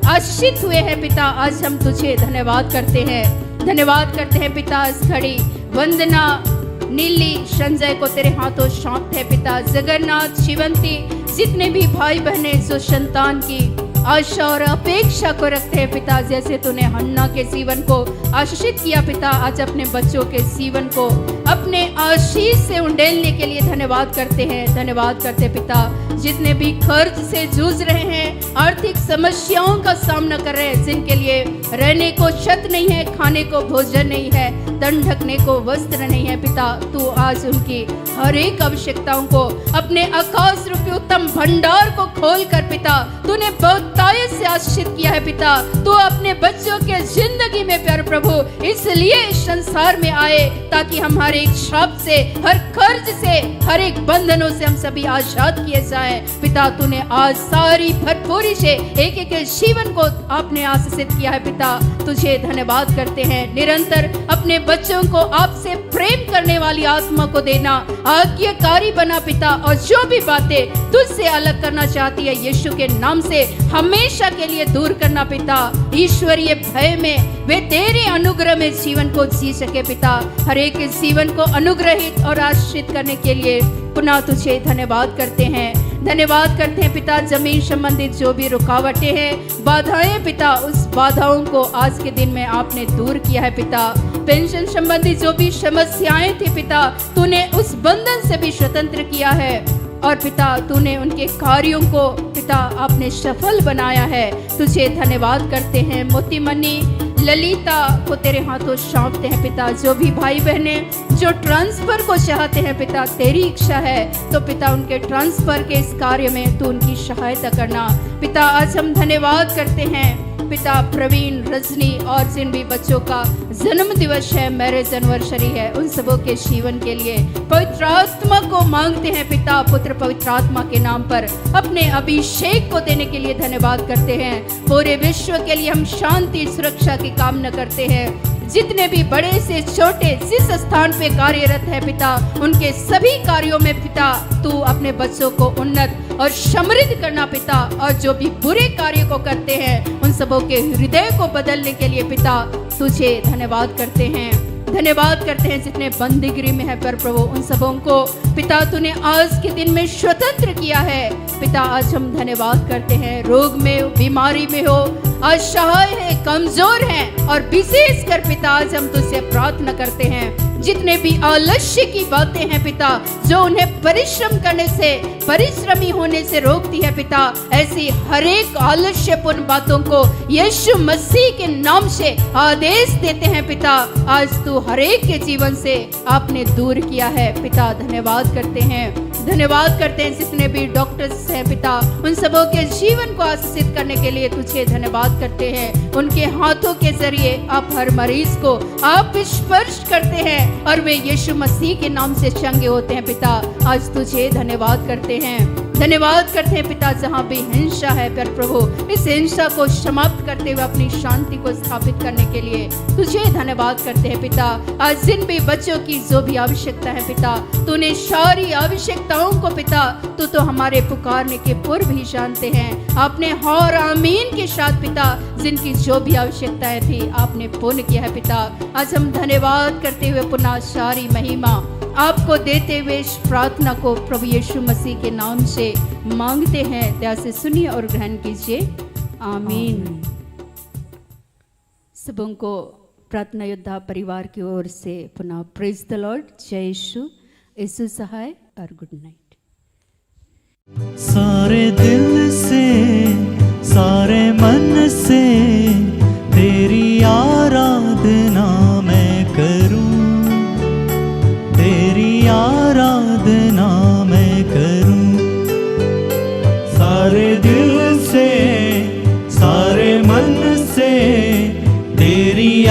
आशीषित हुए हैं पिता। आज हम तुझे धन्यवाद करते हैं, धन्यवाद करते हैं पिता। इस घड़ी वंदना, नीली, संजय को तेरे हाथों सौंपते हैं पिता। जगन्नाथ, शिवंती, जितने भी भाई बहने जो संतान की आशा और अपेक्षा को रखते हैं पिता, जैसे तूने हन्ना के जीवन को आशीषित किया पिता, आज अपने बच्चों के जीवन को अपने आशीष से उंडेलने के लिए धन्यवाद करते हैं, धन्यवाद करते पिता। जितने भी कर्ज से जूझ रहे हैं, आर्थिक समस्याओं का सामना कर रहे हैं, जिनके लिए रहने को छत नहीं है, खाने को भोजन नहीं है, तन ढकने को वस्त्र नहीं है पिता, तू आज उनकी हर एक आवश्यकताओं को अपने आकाश रूपी उत्तम भंडार को खोल कर पिता तूने बहुतायत से आशीषित किया है पिता। तू अपने बच्चों के जिंदगी में प्यारे प्रभु इसलिए इस संसार में आए ताकि हम हर एक श्राप से, हर कर्ज से, हर एक बंधनों से हम सभी आजाद किए जाएं पिता। तूने आज सारी भरपूरी से एक एक जीवन को आपने आशीषित किया है पिता, तुझे धन्यवाद करते हैं। निरंतर अपने बच्चों को आपसे प्रेम करने वाली आत्मा को देना, आज्ञाकारी बना पिता, और जो भी बातें तुझसे अलग करना चाहती है यीशु के नाम से हमेशा के लिए दूर करना पिता। ईश्वरीय भय में वे तेरे अनुग्रह में जीवन को जी सके पिता। हर एक जीवन को अनुग्रहित और आशीषित करने के लिए पुनः तुझे धन्यवाद करते हैं। धन्यवाद करते हैं पिता, जमीन संबंधित जो भी रुकावटें हैं, बाधाएं पिता, उस बाधाओं को आज के दिन में आपने दूर किया है पिता। पेंशन संबंधी जो भी समस्याएं थी पिता, तूने उस बंधन से भी स्वतंत्र किया है, और पिता तूने उनके कार्यों को पिता आपने सफल बनाया है। तुझे धन्यवाद करते हैं। मोतीमणि ललिता को तेरे हाथों सौंपते हैं पिता। जो भी भाई बहने जो ट्रांसफर को चाहते हैं पिता, तेरी इच्छा है तो पिता उनके ट्रांसफर के इस कार्य में तू उनकी सहायता करना पिता। आज हम धन्यवाद करते हैं पिता प्रवीण, रजनी और जिन भी बच्चों का जन्म दिवस है, मैरिज एनिवर्सरी है, उन सबों के जीवन के लिए पवित्र आत्मा को मांगते हैं पिता। पुत्र पवित्र आत्मा के नाम पर अपने अभिषेक को देने के लिए धन्यवाद करते हैं। पूरे विश्व के लिए हम शांति सुरक्षा की कामना करते हैं। जितने भी बड़े से छोटे जिस स्थान पे कार्यरत है पिता, उनके सभी कार्यों में पिता तू अपने बच्चों को उन्नत और समृद्ध करना पिता। और जो भी बुरे कार्य को करते हैं उन सबों के हृदय को बदलने के लिए पिता तुझे धन्यवाद करते हैं। धन्यवाद करते हैं जितने बंदीगिरी में है पर प्रभु, उन सबों को पिता तूने आज के दिन में स्वतंत्र किया है पिता। आज हम धन्यवाद करते हैं। रोग में, बीमारी में हो, असहाय है, कमजोर है, और विशेष कर पिता आज हम तुझसे प्रार्थना करते हैं जितने भी आलस्य की बातें हैं पिता, जो उन्हें परिश्रम करने से, परिश्रमी होने से रोकती है पिता, ऐसी हर एक आलस्यपूर्ण बातों को यीशु मसीह के नाम से आदेश देते हैं पिता। आज तू हर एक के जीवन से आपने दूर किया है पिता। धन्यवाद करते हैं। धन्यवाद करते हैं जितने भी डॉक्टर्स हैं पिता, उन सबों के जीवन को आशीषित करने के लिए तुझे धन्यवाद करते हैं। उनके हाथों के जरिए आप हर मरीज को आप स्पर्श करते हैं और वे यीशु मसीह के नाम से चंगे होते हैं पिता। आज तुझे धन्यवाद करते हैं। धन्यवाद करते हैं पिता, जहाँ भी हिंसा है पर प्रभु, इस हिंसा को समाप्त करते हुए अपनी शांति को स्थापित करने के लिए तुझे धन्यवाद करते हैं पिता। आज जिन भी बच्चों की जो भी आवश्यकता है पिता, तूने सारी आवश्यकताओं को पिता तू तो हमारे पुकारने के पूर्व ही जानते हैं। आपने और आमीन के साथ पिता जिनकी जो भी आवश्यकताएं थी आपने पूर्ण किया है पिता। आज हम धन्यवाद करते हुए पुनः सारी महिमा आपको देते हुए इस प्रार्थना को प्रभु यीशु मसीह के नाम से मांगते हैं। दया से सुनिए और ग्रहण कीजिए। आमीन। सबों को प्रार्थना योद्धा परिवार की ओर से पुनः प्रेज द लॉर्ड, जय यीशु, यीशु सहाय और गुड नाइट। सारे दिल से, सारे मन से तेरी आराधना मैं करूं, तेरी आराधना मैं करूं। सारे दिल से, सारे मन से तेरी